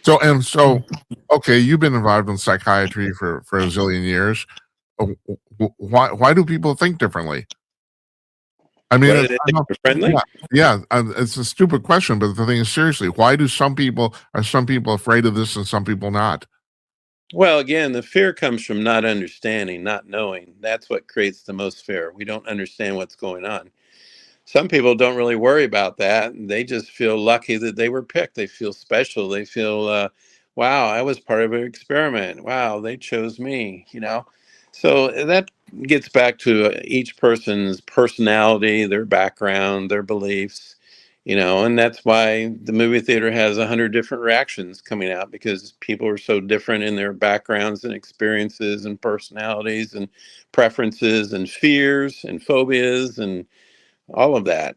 S1: So, okay, you've been involved in psychiatry for a zillion years. Why do people think differently? I mean,
S2: Why do they think we're friendly?
S1: it's a stupid question, but the thing is, seriously, why are some people afraid of this and some people not?
S2: Well, again, the fear comes from not understanding, not knowing. That's what creates the most fear. We don't understand what's going on. Some people don't really worry about that. They just feel lucky that they were picked. They feel special. They feel, wow, I was part of an experiment. Wow, they chose me, you know? So that gets back to each person's personality, their background, their beliefs, you know, and that's why the movie theater has 100 different reactions coming out, because people are so different in their backgrounds and experiences and personalities and preferences and fears and phobias and all of that.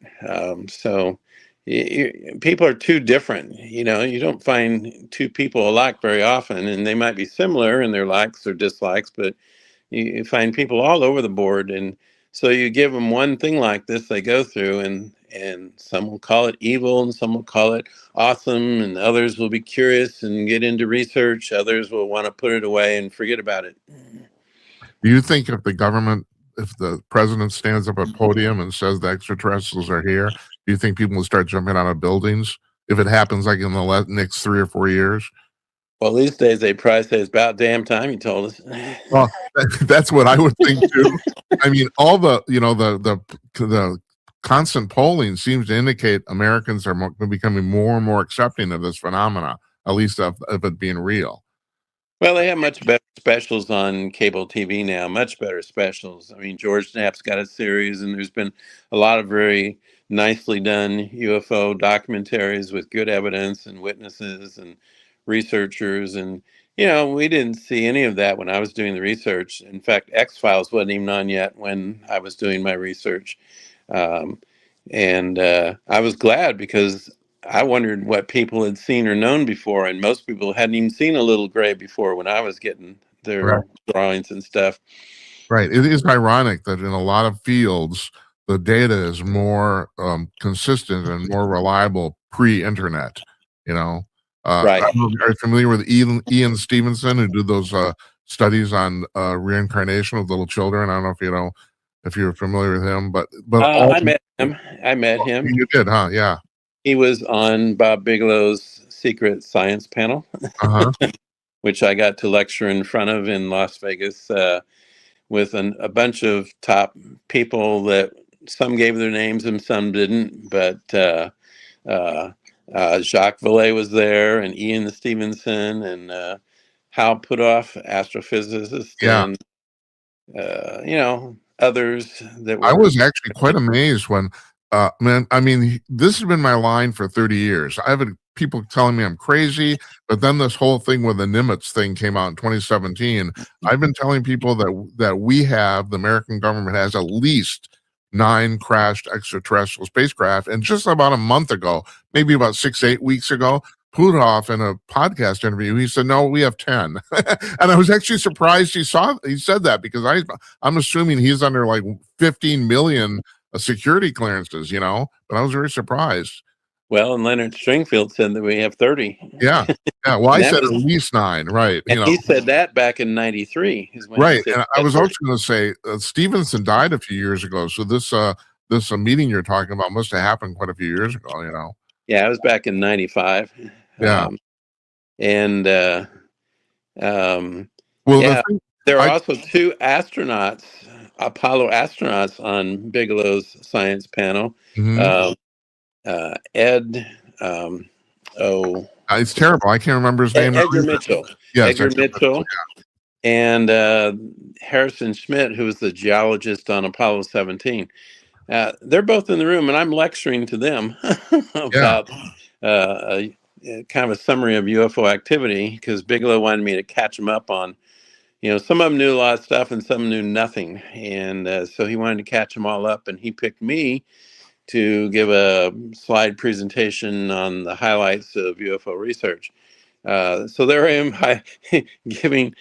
S2: So people are too different. You know, you don't find two people alike very often, and they might be similar in their likes or dislikes, but you find people all over the board. And so you give them one thing like this, they go through, and some will call it evil, and some will call it awesome, and others will be curious and get into research. Others will want to put it away and forget about it.
S1: Do you think if the president stands up at podium and says the extraterrestrials are here, do you think people will start jumping out of buildings if it happens like in the next 3 or 4 years?
S2: Well, these days they probably say it's about damn time you told us.
S1: Well, that's what I would think too. I mean, all the constant polling seems to indicate Americans are becoming more and more accepting of this phenomena, at least of it being real.
S2: Well, they have much better specials on cable TV now, much better specials. I mean, George Knapp's got a series, and there's been a lot of very nicely done UFO documentaries with good evidence and witnesses and researchers. And, you know, we didn't see any of that when I was doing the research. In fact, X-Files wasn't even on yet when I was doing my research. Um, and I was glad, because I wondered what people had seen or known before, and most people hadn't even seen a little gray before when I was getting
S1: Right.
S2: their drawings and stuff.
S1: Right. It is ironic that in a lot of fields, the data is more consistent and more reliable pre-internet. You know,
S2: Right.
S1: I don't know, are you familiar with Ian Stevenson, who did those studies on reincarnation of little children? I don't know if you know if you're familiar with him, but
S2: I met him. I met him.
S1: you did, huh? Yeah.
S2: He was on Bob Bigelow's secret science panel,
S1: Uh-huh.
S2: which I got to lecture in front of in Las Vegas, with a bunch of top people that some gave their names and some didn't. But uh, Jacques Vallée was there, and Ian Stevenson, and Hal Puthoff, astrophysicist,
S1: Yeah.
S2: and you know, others that
S1: I
S2: were.
S1: was actually quite amazed when, man, I mean, this has been my line for 30 years. I've had people telling me I'm crazy, but then this whole thing with the Nimitz thing came out in 2017. I've been telling people that the American government has at least 9 crashed extraterrestrial spacecraft. And just about a month ago, maybe about 6, 8 weeks ago, Puthoff in a podcast interview, he said, "No, we have 10." And I was actually surprised he said that, because I'm assuming he's under like 15 million security clearances, you know, but I was very surprised.
S2: Well, and Leonard Stringfield said that we have 30.
S1: Yeah. Yeah. Well, I
S2: And
S1: said at least 9, right.
S2: and he said that back in '93 is when he
S1: Right.
S2: said
S1: And I was also going to say, Stevenson died a few years ago. So this meeting you're talking about must have happened quite a few years ago, you know?
S2: Yeah, it was back in '95.
S1: Yeah.
S2: And
S1: Well,
S2: yeah,
S1: the thing,
S2: there are
S1: I,
S2: also 2 astronauts, Apollo astronauts, on Bigelow's science panel.
S1: mhm.
S2: Um, Ed, oh,
S1: It's terrible. I can't remember his name.
S2: Edgar Mitchell.
S1: Yes.
S2: Edgar Mitchell. And Harrison Schmitt, who was the geologist on Apollo 17. They're both in the room, and I'm lecturing to them
S1: Yeah.
S2: about kind of a summary of UFO activity, because Bigelow wanted me to catch them up on, you know, some of them knew a lot of stuff and some knew nothing. And so he wanted to catch them all up, and he picked me to give a slide presentation on the highlights of UFO research. So there I am, giving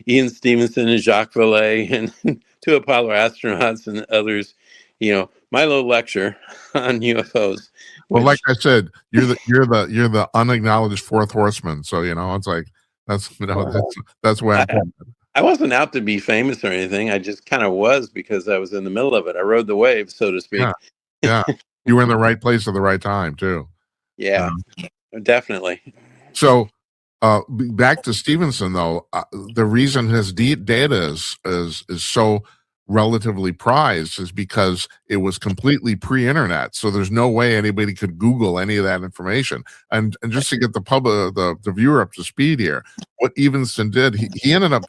S2: Ian Stevenson and Jacques Vallée and 2 Apollo astronauts and others, my little lecture on UFOs,
S1: Well, like
S2: which
S1: I said, you're the unacknowledged fourth horseman. So it's like that's the way I'm
S2: I,
S1: putting it.
S2: I wasn't out to be famous or anything. I just kind of was because I was in the middle of it. I rode the wave, so to
S1: Yeah,
S2: speak.
S1: yeah. You were in the right place at the right time too.
S2: Yeah, definitely.
S1: So, back to Stevenson though, the reason his data is so relatively prized is because it was completely pre-internet. So there's no way anybody could Google any of that information. And just to get the public, the viewer up to speed here, what Evanston did, he ended up.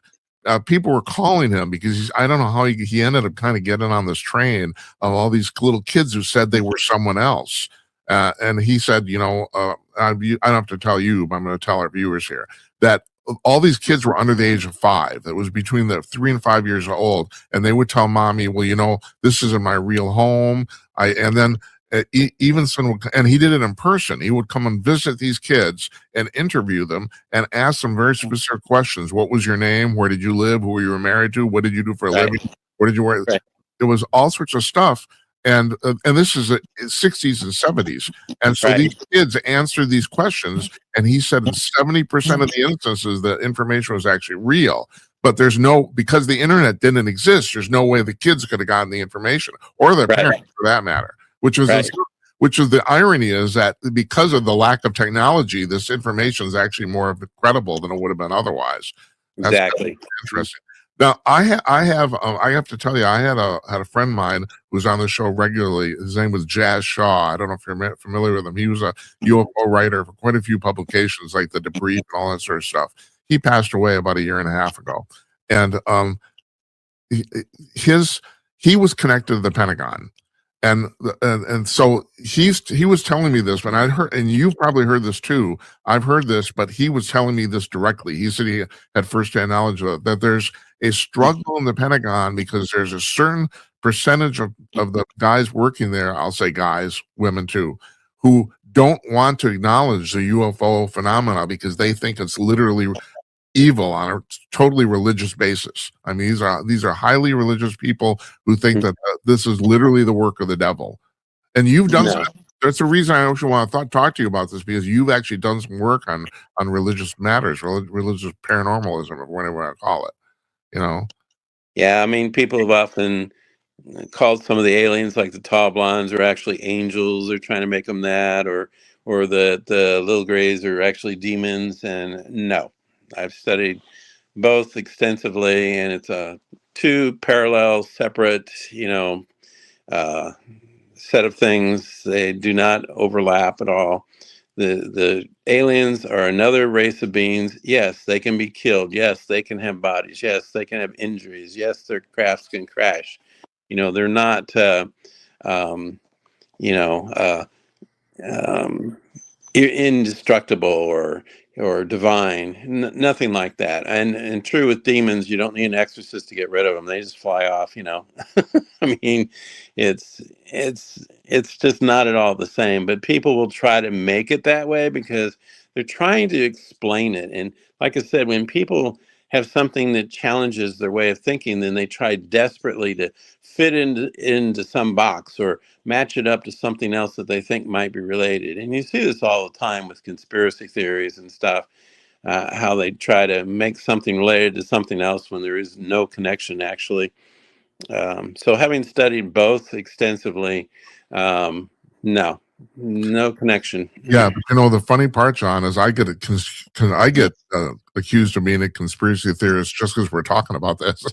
S1: People were calling him because I don't know how he ended up kind of getting on this train of all these little kids who said they were someone else. And he said, I don't have to tell you, but I'm going to tell our viewers here that all these kids were under the age of 5. That was between the 3 and 5 years old, and they would tell mommy, "Well, this isn't my real home." And then Evenson would, and he did it in person. He would come and visit these kids and interview them and ask them very specific questions. What was your name? Where did you live? Who you were married to? What did you do for a living? What did you wear?
S2: Right.
S1: It was all sorts of stuff. And this is the 60s and 70s. And so these kids answered these questions, and he said in 70% of the instances, the information was actually real. But because the internet didn't exist, there's no way the kids could have gotten the information, or their parents for that matter. Which is the irony is that because of the lack of technology, this information is actually more credible than it would have been otherwise. That's interesting. Now, I have to tell you, I had a friend of mine who was on the show regularly. His name was Jazz Shaw. I don't know if you're familiar with him. He was a UFO writer for quite a few publications, like The Debris and all that sort of stuff. He passed away about a year and a half ago, and he was connected to the Pentagon. And so he was telling me this when I heard, and you've probably heard this too. I've heard this, but he was telling me this directly. He said he had firsthand knowledge of it, that there's a struggle in the Pentagon because there's a certain percentage of the guys working there, I'll say guys, women too, who don't want to acknowledge the UFO phenomena because they think it's literally evil on a totally religious basis. I mean, these are highly religious people who think that this is literally the work of the devil. And you've done that's the reason I actually want to talk to you about this, because you've actually done some work on religious matters, religious paranormalism, or whatever I call it.
S2: Yeah, I mean, people have often called some of the aliens, like the tall blondes, are actually angels. They're trying to make them that, or the little grays are actually demons. And no, I've studied both extensively, and it's two parallel, separate, set of things. They do not overlap at all. The aliens are another race of beings. Yes, they can be killed. Yes, they can have bodies. Yes, they can have injuries. Yes, their crafts can crash. They're not, you know, uh, um, indestructible or divine. Nothing like that. And true with demons, you don't need an exorcist to get rid of them. They just fly off. I mean, it's just not at all the same. But people will try to make it that way because they're trying to explain it. And like I said, when people have something that challenges their way of thinking, then they try desperately to fit into some box or match it up to something else that they think might be related. And you see this all the time with conspiracy theories and stuff, how they try to make something related to something else when there is no connection actually. So having studied both extensively, no connection.
S1: Yeah, but the funny part, John, is I get accused of being a conspiracy theorist just because we're talking about this.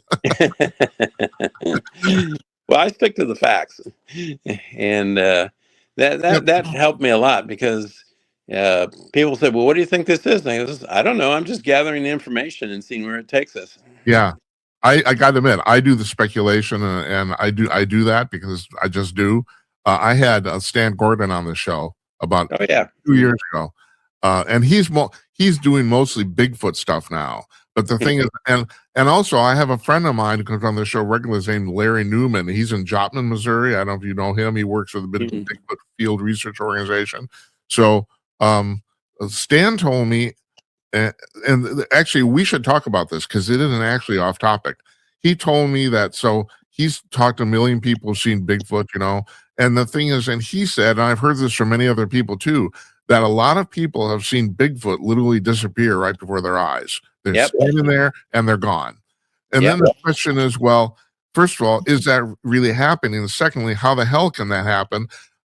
S2: Well, I stick to the facts, and that helped me a lot because people say, "Well, what do you think this is?" And I go, "I don't know. I'm just gathering the information and seeing where it takes us."
S1: Yeah, I got to admit, I do the speculation, and I do that because I just do. I had Stan Gordon on the show about 2 years ago, and he's doing mostly Bigfoot stuff now. But the thing is, and also I have a friend of mine who comes on the show regularly, his named Larry Newman. He's in Joplin, Missouri. I don't know if you know him. He works with the Bigfoot Field Research Organization. So Stan told me, and actually we should talk about this because it isn't actually off topic. He told me that he's talked to a million people who've seen Bigfoot, you know. And the thing is, and he said, and I've heard this from many other people too, that a lot of people have seen Bigfoot literally disappear right before their eyes. They're
S2: Yep.
S1: standing there and they're gone. And
S2: Yep.
S1: then the question is, well, first of all, is that really happening? And secondly, how the hell can that happen?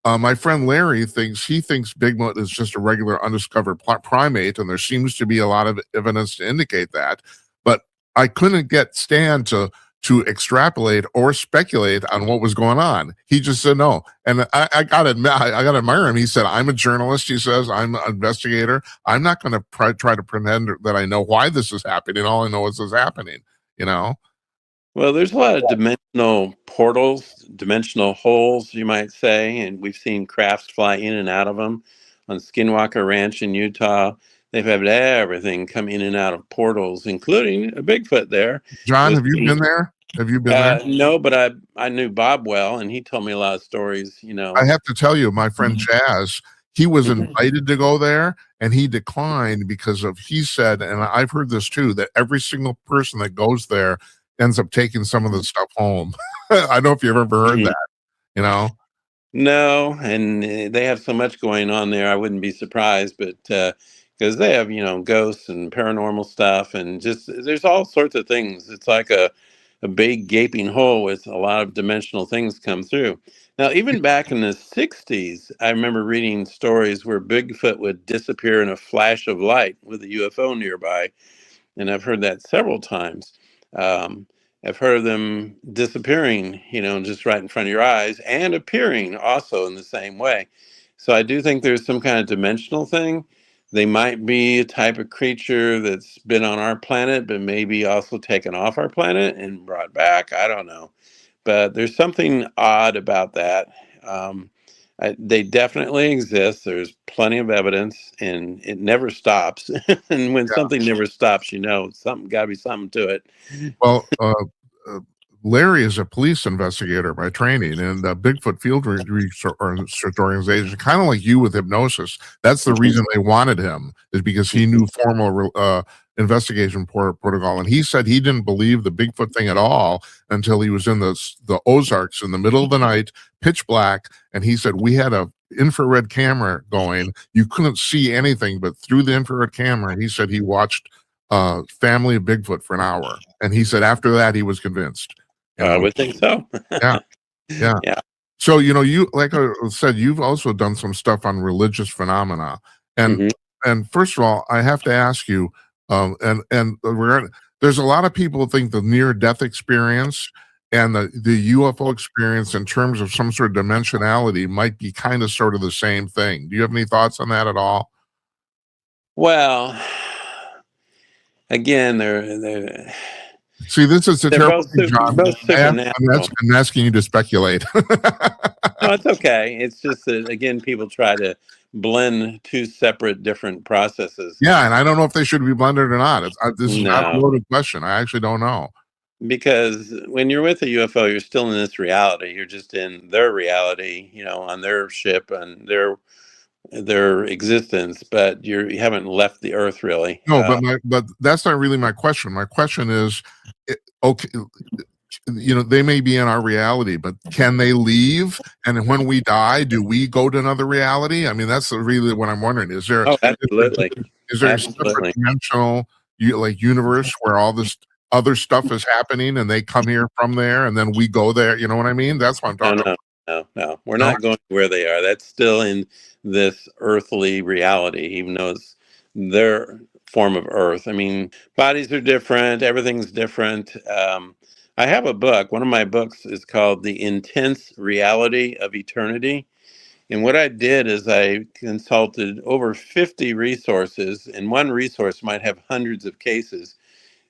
S1: My friend Larry thinks Bigfoot is just a regular undiscovered primate, and there seems to be a lot of evidence to indicate that. But I couldn't get Stan to extrapolate or speculate on what was going on. He just said no, and I gotta admit, I gotta admire him. He said, "I'm a journalist." He says, "I'm an investigator. I'm not going to try to pretend that I know why this is happening. All I know is it's happening." You know.
S2: Well, there's a lot of dimensional portals, dimensional holes, you might say, and we've seen crafts fly in and out of them. On Skinwalker Ranch in Utah, they've had everything come in and out of portals, including a Bigfoot there.
S1: John,
S2: Was
S1: have you
S2: seen.
S1: been there? Have you been there?
S2: No, but I knew Bob well, and he told me a lot of stories.
S1: I have to tell you, my friend Chaz, he was
S2: Mhm.
S1: invited to go there and he declined because of, he said, and I've heard this too, that every single person that goes there ends up taking some of the stuff home. I don't know if you've ever heard
S2: Mhm.
S1: that, you know?
S2: No, and they have so much going on there. I wouldn't be surprised, but because they have, ghosts and paranormal stuff, and just there's all sorts of things. It's like a big gaping hole with a lot of dimensional things come through. Now, even back in the 60s, I remember reading stories where Bigfoot would disappear in a flash of light with a UFO nearby, and I've heard that several times. Um, I've heard of them disappearing, just right in front of your eyes, and appearing also in the same way. So I do think there's some kind of dimensional thing. They might be a type of creature that's been on our planet, but maybe also taken off our planet and brought back. I don't know. But there's something odd about that. Um, they definitely exist. There's plenty of evidence, and it never stops. And when
S1: Yeah.
S2: something never stops, something got to be something to it.
S1: Well, Larry is a police investigator by training, and Bigfoot Field Research Organization, kind of like you with hypnosis. That's the reason they wanted him, is because he knew formal investigation protocol. And he said he didn't believe the Bigfoot thing at all until he was in the Ozarks in the middle of the night, pitch black, and he said we had a infrared camera going. You couldn't see anything, but through the infrared camera, he said he watched Family of Bigfoot for an hour, and he said after that he was convinced. You
S2: I
S1: know,
S2: would think so.
S1: yeah, yeah.
S2: Yeah.
S1: So you like I said, you've also done some stuff on religious phenomena, and
S2: Mhm.
S1: and first of all, I have to ask you, there's a lot of people who think the near death experience and the UFO experience in terms of some sort of dimensionality might be kind of sort of the same thing. Do you have any thoughts on that at all?
S2: Well, again, they're
S1: See, this is the
S2: they're
S1: terrible
S2: both
S1: thing, John.
S2: both supernatural.
S1: I'm asking you to speculate.
S2: No, it's okay. It's just that again, people try to blend two separate different processes.
S1: Yeah, and I don't know if they should be blended or not. This is not a
S2: No,
S1: loaded question. I actually don't know.
S2: because when you're with a UFO, you're still in this reality. You're just in their reality, on their ship and their existence, but you haven't left the Earth really.
S1: No, but that's not really my question. My question is, okay, they may be in our reality, but can they leave? And when we die, do we go to another reality? I mean, that's really what I'm wondering.
S2: Oh, absolutely,
S1: Is there a separate
S2: absolutely.
S1: dimensional like universe where all this other stuff is happening and they come here from there and then we go there? You know what I mean? That's what I'm
S2: No,
S1: talking
S2: no, no, no. We're
S1: about.
S2: not going where they are. That's still in this earthly reality, even though it's their form of Earth. I mean, bodies are different. Everything's different. I have a book. One of my books is called "The Intense Reality of Eternity." And what I did is I consulted over 50 resources, and one resource might have hundreds of cases.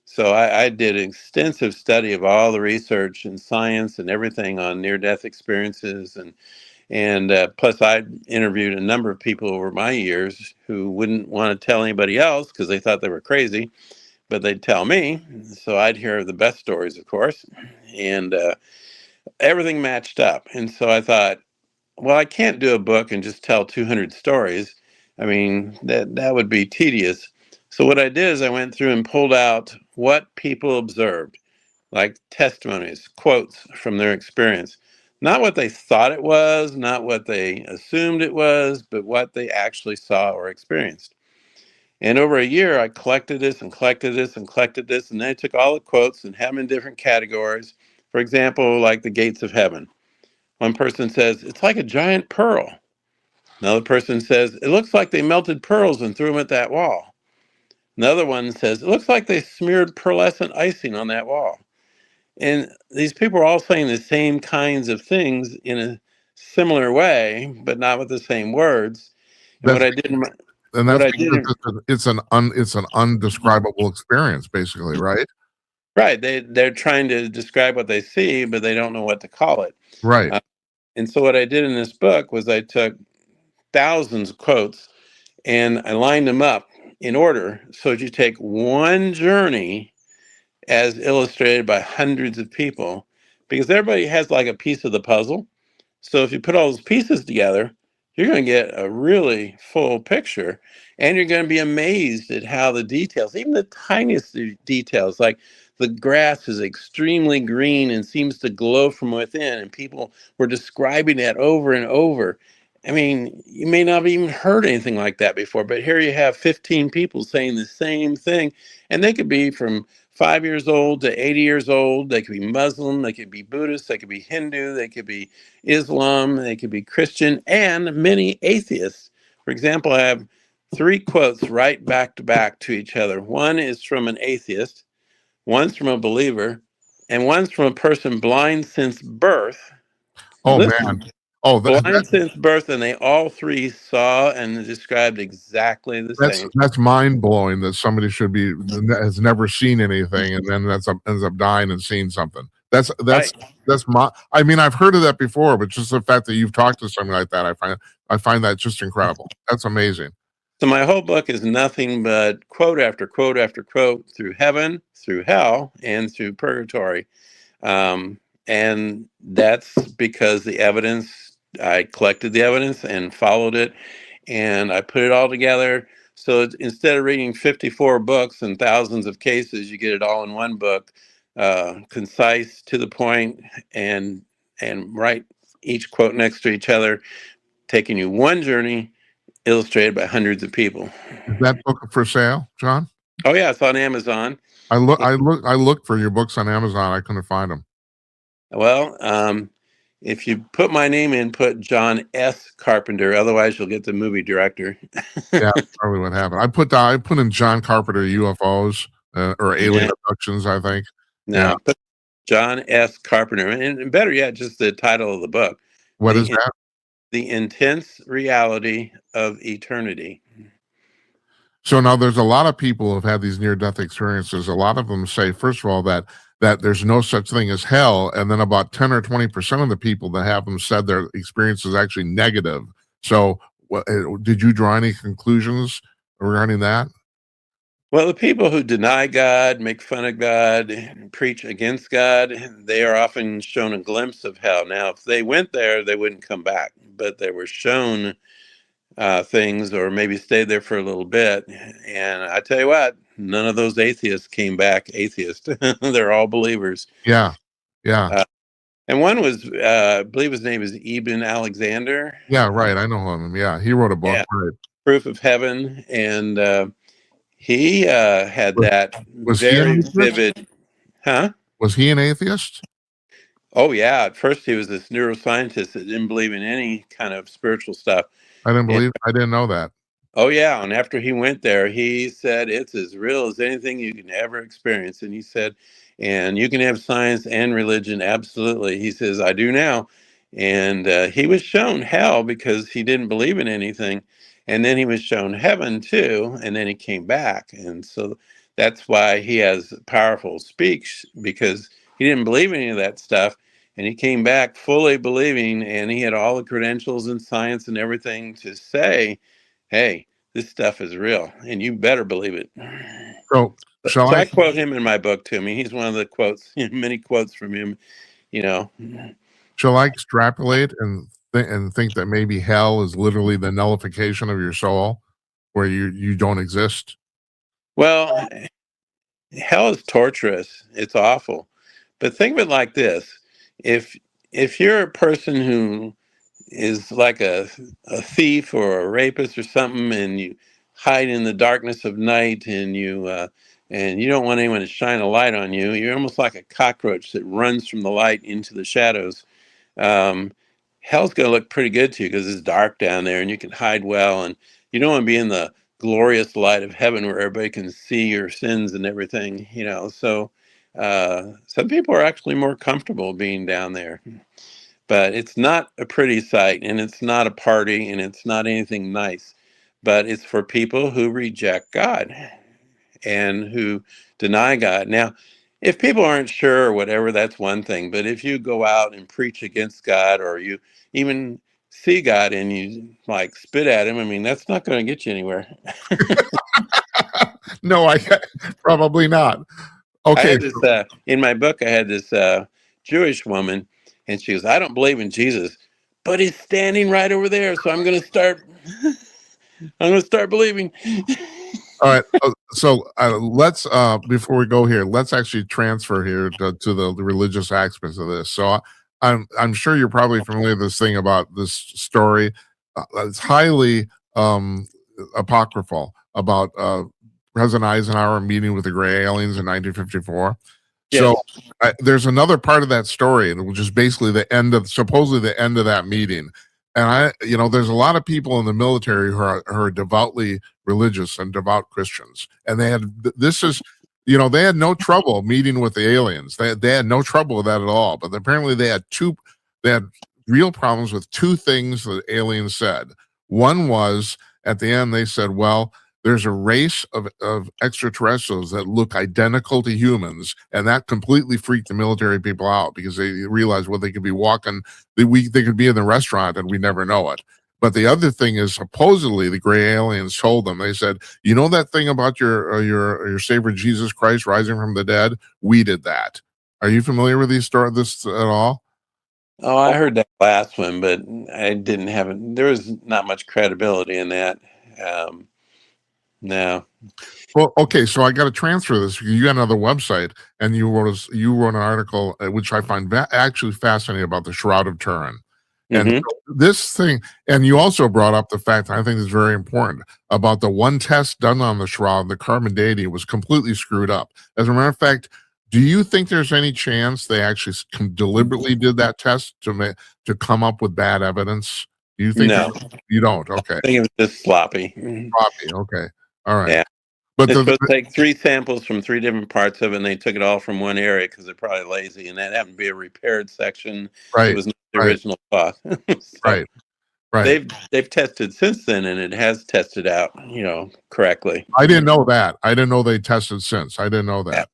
S2: So I did an extensive study of all the research and science and everything on near-death experiences, and plus I interviewed a number of people over my years who wouldn't want to tell anybody else because they thought they were crazy, but they'd tell me. So I'd hear the best stories, of course, and everything matched up. And so I thought, well, I can't do a book and just tell 200 stories. I mean, that would be tedious. So what I did is I went through and pulled out what people observed. like testimonies, quotes from their experience. Not what they thought it was, not what they assumed it was, but what they actually saw or experienced. And over a year, I collected this and collected this and collected this, and then I took all the quotes and had them in different categories. For example, like the gates of heaven. One person says, it's like a giant pearl. Another person says, it looks like they melted pearls and threw them at that wall. Another one says, it looks like they smeared pearlescent icing on that wall. And these people are all saying the same kinds of things in a similar way, but not with the same words. And
S1: That's
S2: what I did,
S1: and
S2: what
S1: that's
S2: I
S1: because
S2: did,
S1: it's an undescribable experience, basically, right?
S2: right? They're trying to describe what they see, but they don't know what to call it.
S1: Right.
S2: Uh, and so what I did in this book was I took thousands of quotes and I lined them up in order so that you take one journey as illustrated by hundreds of people, because everybody has like a piece of the puzzle. So if you put all those pieces together, you're going to get a really full picture, and you're going to be amazed at how the details, even the tiniest details, like the grass is extremely green and seems to glow from within, and people were describing that over and over. I mean, you may not have even heard anything like that before, but here you have 15 people saying the same thing, and they could be from 5 years old to 80 years old. They could be Muslim, they could be Buddhist, they could be Hindu, they could be Islam, they could be Christian, and many atheists. For example, I have three quotes right back to back to each other. One is from an atheist, one's from a believer, and one's from a person blind since birth.
S1: Oh
S2: Listen,
S1: man. Oh,
S2: blind since birth, and they all three saw and described exactly the same.
S1: that's mind blowing that somebody should be has never seen anything and then ends up dying and seeing something.
S2: Right.
S1: That's my. I mean, I've heard of that before, but just the fact that you've talked to something like that, I find that just incredible. That's amazing.
S2: So my whole book is nothing but quote after quote after quote through heaven, through hell, and through purgatory. Um, and that's because the evidence, I collected the evidence and followed it, and I put it all together. So instead of reading 54 books and thousands of cases, you get it all in one book, concise, to the point, and write each quote next to each other, taking you one journey illustrated by hundreds of people.
S1: Is that book for sale, John?
S2: Oh yeah, it's on Amazon.
S1: I looked for your books on Amazon. I couldn't find them.
S2: Well, if you put my name in, put John S. Carpenter. Otherwise, you'll get the movie director.
S1: Yeah, that's probably what happened. I put in John Carpenter UFOs or alien
S2: Yeah.
S1: abductions. I think.
S2: No, put John S. Carpenter, and better yet, just the title of the book,
S1: What is
S2: the
S1: that?
S2: the intense reality of eternity.
S1: So now there's a lot of people who have had these near-death experiences. A lot of them say, first of all, that there's no such thing as hell, and then about 10 or 20% of the people that have them said their experience is actually negative. So, did you draw any conclusions regarding that?
S2: Well, the people who deny God, make fun of God, and preach against God, they are often shown a glimpse of hell. Now, if they went there, they wouldn't come back, but they were shown things or maybe stayed there for a little bit. And I tell you what, none of those atheists came back atheists. They're all believers.
S1: Yeah, yeah,
S2: Uh, and one was, I believe his name is Ibn Alexander.
S1: yeah. Right, I know him. Yeah, he wrote a book.
S2: Yeah,
S1: Right.
S2: Proof of Heaven. And he had
S1: Was,
S2: that
S1: was he an
S2: very
S1: atheist?
S2: vivid, huh?
S1: Was he an atheist?
S2: Oh, yeah. At first, he was this neuroscientist that didn't believe in any kind of spiritual stuff. And
S1: I didn't know that.
S2: oh yeah, and after he went there, he said it's as real as anything you can ever experience. And he said, and you can have science and religion, absolutely. He says, I do now. And he was shown hell because he didn't believe in anything, and then he was shown heaven too, and then he came back. And so that's why he has powerful speech, because he didn't believe any of that stuff, and he came back fully believing, and he had all the credentials in science and everything to say, hey, this stuff is real, and you better believe it.
S1: So, shall
S2: So
S1: I
S2: I quote him in my book too. I mean, he's one of the quotes, many quotes from him, you know.
S1: shall I extrapolate and think that maybe hell is literally the nullification of your soul, where you don't exist?
S2: Well, hell is torturous. It's awful. But think of it like this: if you're a person who is like a thief or a rapist or something, and you hide in the darkness of night, and you don't want anyone to shine a light on you, you're almost like a cockroach that runs from the light into the shadows. um, Hell's going to look pretty good to you because it's dark down there and you can hide well, and you don't want to be in the glorious light of heaven where everybody can see your sins and everything, so some people are actually more comfortable being down there. But it's not a pretty sight, and it's not a party, and it's not anything nice. But it's for people who reject God and who deny God. Now, if people aren't sure or whatever, that's one thing. But if you go out and preach against God, or you even see God and you like spit at him, I mean, that's not going to get you anywhere.
S1: No, I probably not.
S2: I
S1: Okay.
S2: had this in my book. I had this Jewish woman, and she goes, "I don't believe in Jesus, but he's standing right over there, so I'm going to start. I'm going to start believing."
S1: All right. So let's before we go here, let's actually transfer here to the religious aspects of this. So I'm sure you're probably familiar with this thing about this story. It's highly apocryphal about President Eisenhower meeting with the gray aliens in 1954. So
S2: Yes.
S1: there's another part of that story, which is basically supposedly the end of that meeting. And there's a lot of people in the military who are devoutly religious and devout Christians, and they had no trouble meeting with the aliens. They had no trouble with that at all. But apparently they had real problems with two things that aliens said. One was at the end they said, "Well, there's a race of extraterrestrials that look identical to humans," and that completely freaked the military people out because they realized, well, they could be walking, they could be in the restaurant and we never know it. But the other thing is, supposedly the gray aliens told them, they said, "You know that thing about your Savior Jesus Christ rising from the dead? We did that." Are you familiar with this at all?
S2: Oh, I heard that last one, but I didn't have it. There was not much credibility in that. Um, no.
S1: Well, okay, so I got to transfer this. You got another website, and you wrote an article which I find actually fascinating about the Shroud of Turin. And
S2: Mm-hmm.
S1: this thing, and you also brought up the fact that I think is very important about the one test done on the shroud, the carbon dating was completely screwed up. As a matter of fact, do you think there's any chance they actually deliberately did that test to come up with bad evidence? Do you think
S2: No,
S1: you don't? Okay,
S2: I think it was just sloppy. Mhm.
S1: copy. Okay, all right.
S2: Yeah.
S1: But
S2: They're supposed to take 3 samples from 3 different parts of it, and they took it all from one area because they're probably lazy, and that happened to be a repaired section. It
S1: right,
S2: was not the
S1: right,
S2: original cloth. So
S1: right, right.
S2: they've tested since then, and it has tested out, correctly.
S1: I didn't know that. I didn't know they tested since. I didn't know
S2: Yeah.
S1: that.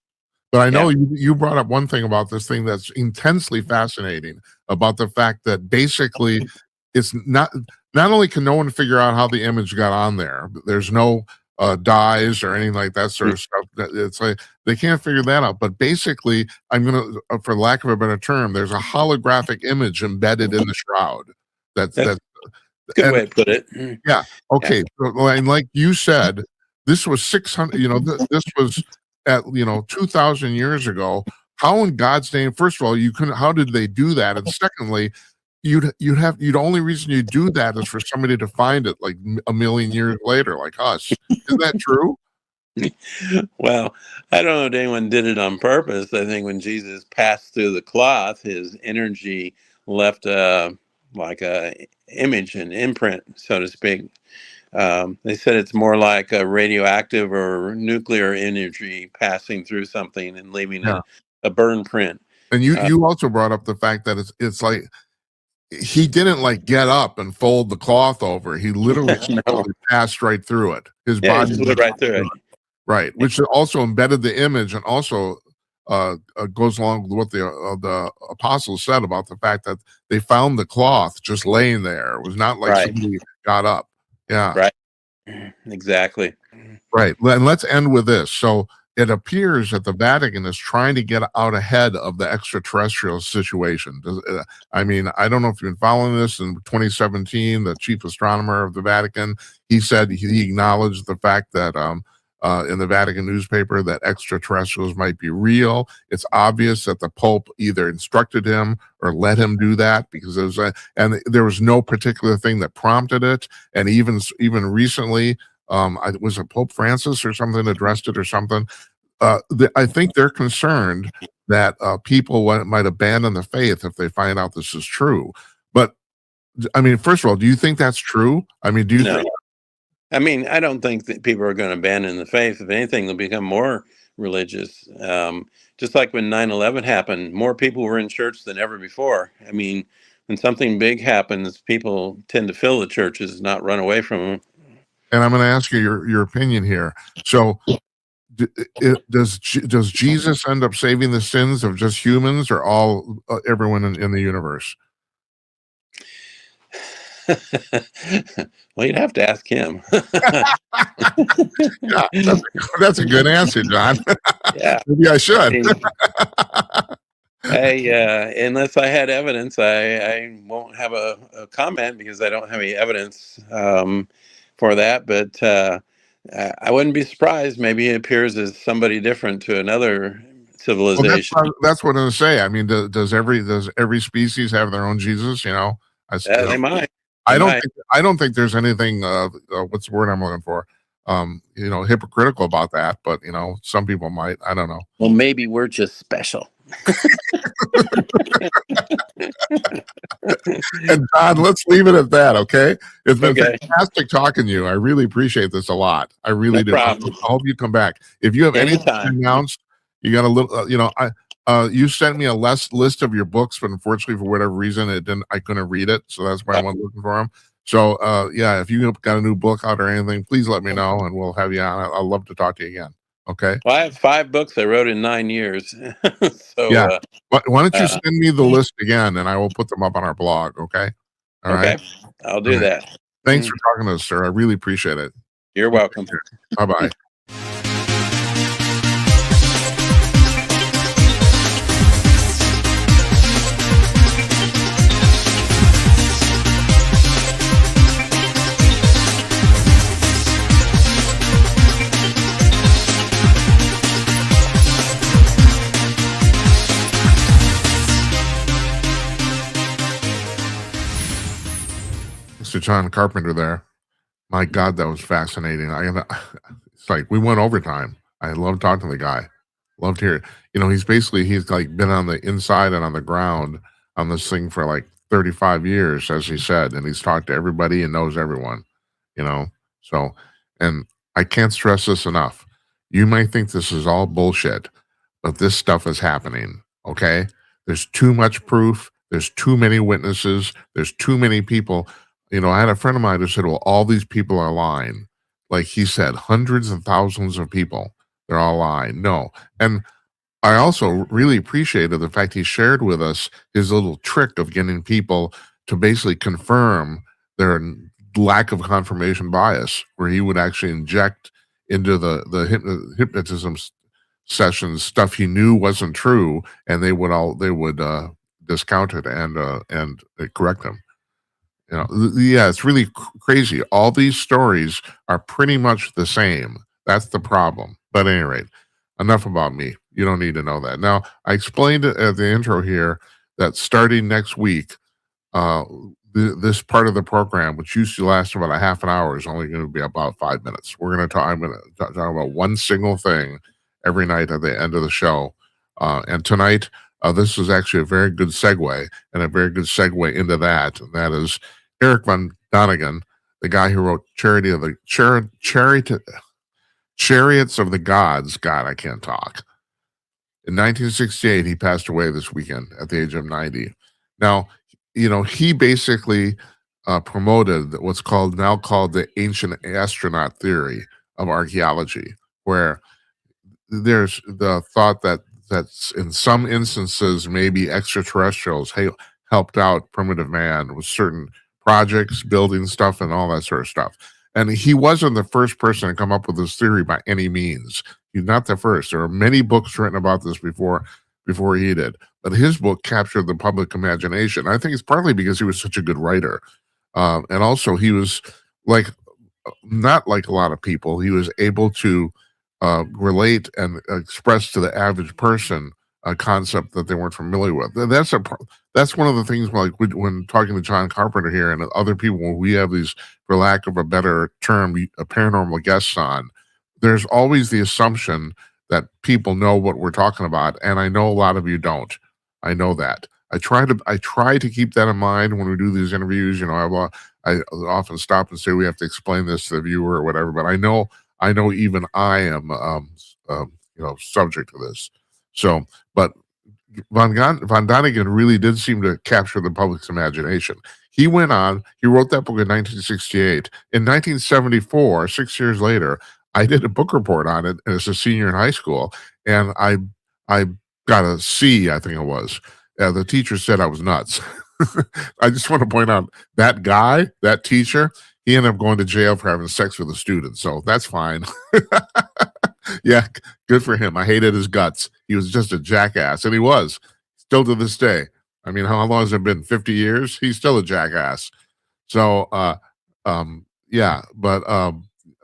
S1: But I know
S2: Yeah.
S1: you brought up one thing about this thing that's intensely fascinating about the fact that basically it's not only can no one figure out how the image got on there, but there's no dyes or anything like that sort of stuff. It's like they can't figure that out. But basically, for lack of a better term, there's a holographic image embedded in the shroud. That's
S2: That's
S1: that.
S2: a good
S1: And
S2: way to put it. Mm.
S1: yeah.
S2: Yeah.
S1: Okay. And like you said, this was 600, this was at, 2000 years ago. How in God's name, first of all, how did they do that? And secondly, the only reason you do that is for somebody to find it like a million years later, like us. Isn't that true?
S2: Well, I don't know if anyone did it on purpose. I think when Jesus passed through the cloth, his energy left like a image, an imprint, so to speak. They said it's more like a radioactive or nuclear energy passing through something and leaving
S1: Yeah.
S2: a burn print.
S1: And you also brought up the fact that it's like he didn't like get up and fold the cloth over. He literally
S2: No.
S1: passed right through it. His
S2: Yeah,
S1: body
S2: he flew right through it.
S1: right, which also embedded the image and also goes along with what the apostles said about the fact that they found the cloth just laying there. It was not like
S2: Right.
S1: somebody got up. Yeah.
S2: Right. Exactly.
S1: Right. And let's end with this. So it appears that the Vatican is trying to get out ahead of the extraterrestrial situation. I mean, I don't know if you've been following this. In 2017, the chief astronomer of the Vatican, he said he acknowledged the fact that in the Vatican newspaper that extraterrestrials might be real. It's obvious that the Pope either instructed him or let him do that, because there was no particular thing that prompted it. And even recently, was it Pope Francis or something addressed it or something? I think they're concerned that people might abandon the faith if they find out this is true. But I mean, first of all, do you think that's true? I mean, do you
S2: No.
S1: think?
S2: I mean, I don't think that people are going to abandon the faith. If anything, they'll become more religious. Just like when 9/11 happened, more people were in church than ever before. I mean, when something big happens, people tend to fill the churches, not run away from them.
S1: And I'm going to ask you your opinion here. So, does Jesus end up saving the sins of just humans, or everyone in the universe?
S2: Well, you'd have to ask him.
S1: Yeah, that's a good answer, John.
S2: Yeah,
S1: Maybe I should.
S2: Unless I had evidence, I won't have a comment because I don't have any evidence for that. But I wouldn't be surprised. Maybe he appears as somebody different to another civilization.
S1: Well, that's what I'm going to say. I mean, does every species have their own Jesus? You know,
S2: They might.
S1: I don't think there's anything. What's the word I'm looking for? Hypocritical about that. But some people might. I don't know.
S2: Well, maybe we're just special.
S1: And Don, let's leave it at that, okay? It's been fantastic talking to you. I really appreciate this a lot. I really do. I hope you come back. If you have anything announced, you got a little, you sent me a list of your books, but unfortunately, for whatever reason, I couldn't read it, so that's why I went looking for them. So, if you got a new book out or anything, please let me know, and we'll have you on. I'd love to talk to you again. Okay.
S2: Well, I have 5 books I wrote in 9 years. So
S1: yeah. Why don't you send me the list again, and I will put them up on our blog. Okay. All right.
S2: I'll do that.
S1: Thanks for talking to us, sir. I really appreciate it.
S2: You're welcome.
S1: Bye-bye. Mr. John Carpenter there. My God, that was fascinating. It's like we went overtime. I love talking to the guy. Loved hearing. He's like been on the inside and on the ground on this thing for like 35 years, as he said, and he's talked to everybody and knows everyone. So, and I can't stress this enough. You might think this is all bullshit, but this stuff is happening. Okay, there's too much proof. There's too many witnesses. There's too many people. I had a friend of mine who said, well, all these people are lying. Like he said, hundreds of thousands of people, they're all lying. No. And I also really appreciated the fact he shared with us his little trick of getting people to basically confirm their lack of confirmation bias, where he would actually inject into the hypnotism sessions stuff he knew wasn't true, and they would discount it and correct him. It's really crazy. All these stories are pretty much the same. That's the problem. But at any rate, enough about me. You don't need to know that. Now, I explained at the intro here that starting next week, this part of the program, which used to last about a half an hour, is only going to be about 5 minutes. I'm going to talk about one single thing every night at the end of the show. And tonight, this is actually a very good segue, and a very good segue into that. And that is Eric von Däniken, the guy who wrote Chariots of the Gods. God, I can't talk. In 1968, he passed away this weekend at the age of 90. Now, he basically promoted what's now called the ancient astronaut theory of archaeology, where there's the thought that's in some instances maybe extraterrestrials helped out primitive man with certain projects, building stuff, and all that sort of stuff. And he wasn't the first person to come up with this theory by any means. He's not the first. There are many books written about this before he did. But his book captured the public imagination. I think it's partly because he was such a good writer. And also he was not like a lot of people. He was able to relate and express to the average person a concept that they weren't familiar with. That's one of the things, like when talking to John Carpenter here and other people, when we have these, for lack of a better term, paranormal guests on, there's always the assumption that people know what we're talking about, and I know a lot of you don't. I know that. I try to keep that in mind when we do these interviews. I often stop and say we have to explain this to the viewer or whatever, but I know even I am, subject to this. So, but Von Daniken really did seem to capture the public's imagination. He went on, he wrote that book in 1968. In 1974, 6 years later, I did a book report on it as a senior in high school, and I got a C, I think it was. The teacher said I was nuts. I just want to point out that guy, that teacher, he ended up going to jail for having sex with a student, so that's fine. Yeah, good for him. I hated his guts. He was just a jackass, and he was still to this day. I mean, how long has it been? 50 years? He's still a jackass. So, yeah, but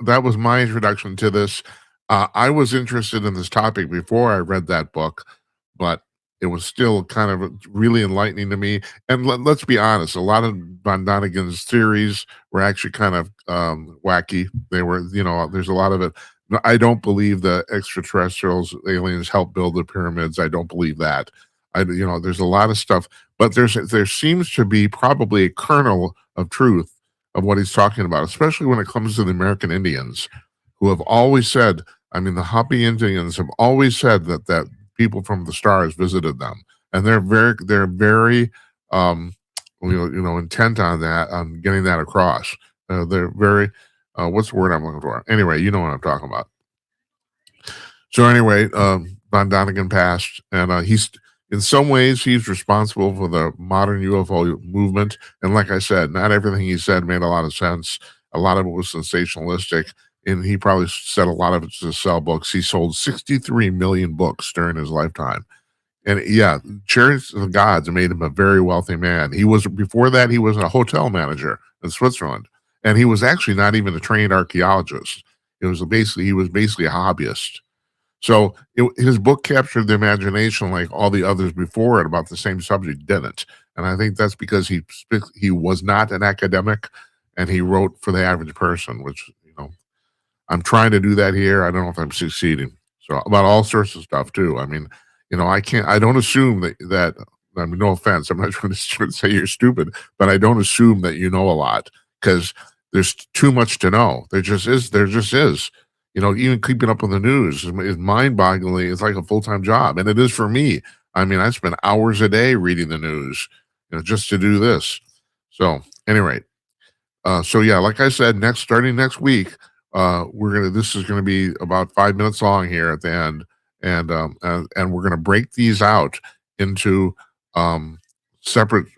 S1: that was my introduction to this. I was interested in this topic before I read that book, but it was still kind of really enlightening to me. And let's be honest, a lot of Von Daniken's theories were actually kind of wacky. They were, there's a lot of it. I don't believe the extraterrestrials, aliens helped build the pyramids. I don't believe that. There's a lot of stuff, but there seems to be probably a kernel of truth of what he's talking about, especially when it comes to the American Indians, who have always said, I mean, the Hopi Indians have always said that people from the stars visited them, and they're very intent on that, on getting that across. They're very what's the word I'm looking for? Anyway, you know what I'm talking about. So anyway, Von Daniken passed, and he's in some ways he's responsible for the modern UFO movement. And like I said, not everything he said made a lot of sense. A lot of it was sensationalistic, and he probably said a lot of it to sell books. He sold 63 million books during his lifetime. And yeah, Chariots of the Gods made him a very wealthy man. Before that, he was a hotel manager in Switzerland, and he was actually not even a trained archaeologist. He was basically a hobbyist. So his book captured the imagination like all the others before it about the same subject didn't. And I think that's because he was not an academic, and he wrote for the average person, which I'm trying to do that here. I don't know if I'm succeeding. So about all sorts of stuff too. I mean, I don't assume that, I mean, no offense, I'm not trying to say you're stupid, but I don't assume that you know a lot, because there's too much to know. There just is. Even keeping up with the news is mind-boggling. It's like a full-time job, and it is for me. I mean, I spend hours a day reading the news, just to do this. So anyway, so yeah, like I said, starting next week, this is gonna be about 5 minutes long here at the end, and we're gonna break these out into separate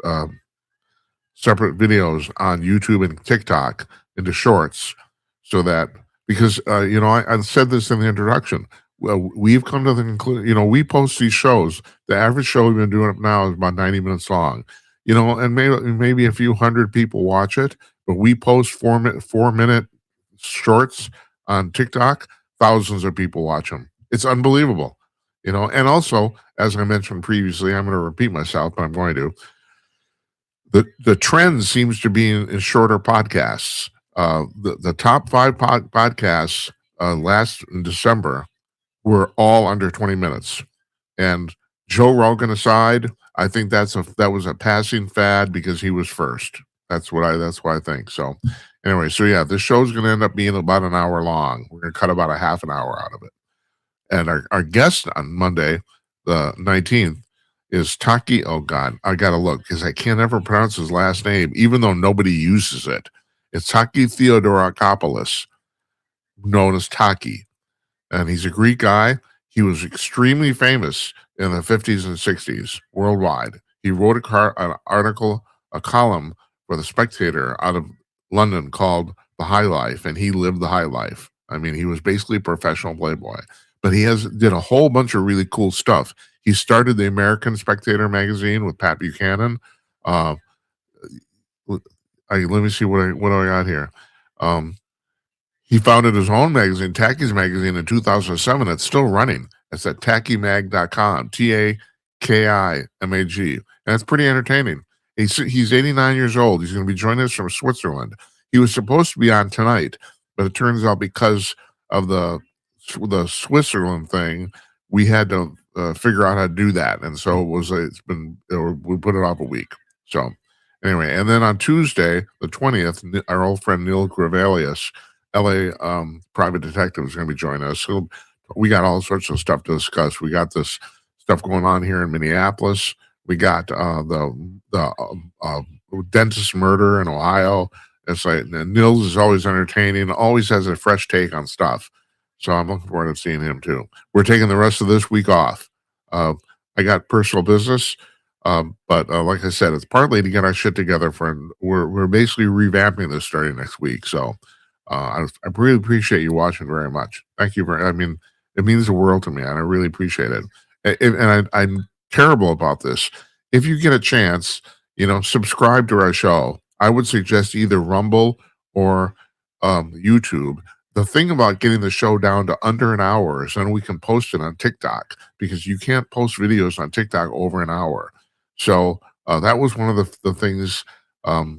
S1: separate videos on YouTube and TikTok into shorts, so that, because I said this in the introduction. Well, we've come to the conclusion. We post these shows. The average show we've been doing up now is about 90 minutes long. And maybe a few hundred people watch it, but we post 4-minute shorts on TikTok. Thousands of people watch them. It's unbelievable. And also, as I mentioned previously, I'm going to repeat myself, but I'm going to. The trend seems to be in shorter podcasts. The top 5 podcasts last in December were all under 20 minutes. And Joe Rogan aside, I think that was a passing fad because he was first. That's what I think. So anyway, so yeah, this show's going to end up being about an hour long. We're going to cut about a half an hour out of it. And our guest on Monday, the 19th, is TAKI. Oh God, I got to look because I can't ever pronounce his last name, even though nobody uses it. It's TAKI Theodorakopoulos, known as TAKI. And he's a Greek guy. He was extremely famous in the 50s and 60s worldwide. He wrote an article, a column for The Spectator out of London called The High Life, and he lived the high life. I mean, he was basically a professional playboy, but he did a whole bunch of really cool stuff. He started the American Spectator magazine with Pat Buchanan. Let me see what I got here. He founded his own magazine, Taki's Magazine, in 2007. It's still running. It's at takimag.com, TAKIMAG. And it's pretty entertaining. He's 89 years old. He's going to be joining us from Switzerland. He was supposed to be on tonight, but it turns out because of the Switzerland thing, we had to figure out how to do that. And so we put it off a week. So anyway, and then on Tuesday, the 20th, our old friend Neil Gravelius, LA private detective, is going to be joining us. So we got all sorts of stuff to discuss. We got this stuff going on here in Minneapolis. We got the dentist murder in Ohio. It's like Nils is always entertaining, always has a fresh take on stuff. So I'm looking forward to seeing him too. We're taking the rest of this week off. I got personal business, but like I said, it's partly to get our shit together. We're basically revamping this starting next week. So I really appreciate you watching very much. Thank you I mean, it means the world to me, and I really appreciate it. And I'm terrible about this. If you get a chance, subscribe to our show. I would suggest either Rumble or YouTube. The thing about getting the show down to under an hour is then we can post it on TikTok, because you can't post videos on TikTok over an hour. So that was one of the things that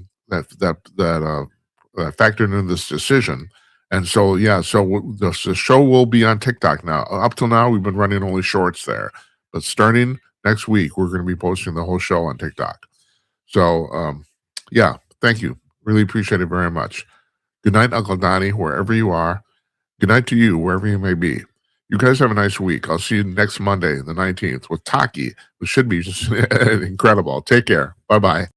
S1: factored into this decision. And so, the show will be on TikTok now. Up till now, we've been running only shorts there. But starting next week, we're going to be posting the whole show on TikTok. So, thank you. Really appreciate it very much. Good night, Uncle Donnie, wherever you are. Good night to you, wherever you may be. You guys have a nice week. I'll see you next Monday, the 19th, with Taki, which should be just incredible. Take care. Bye-bye.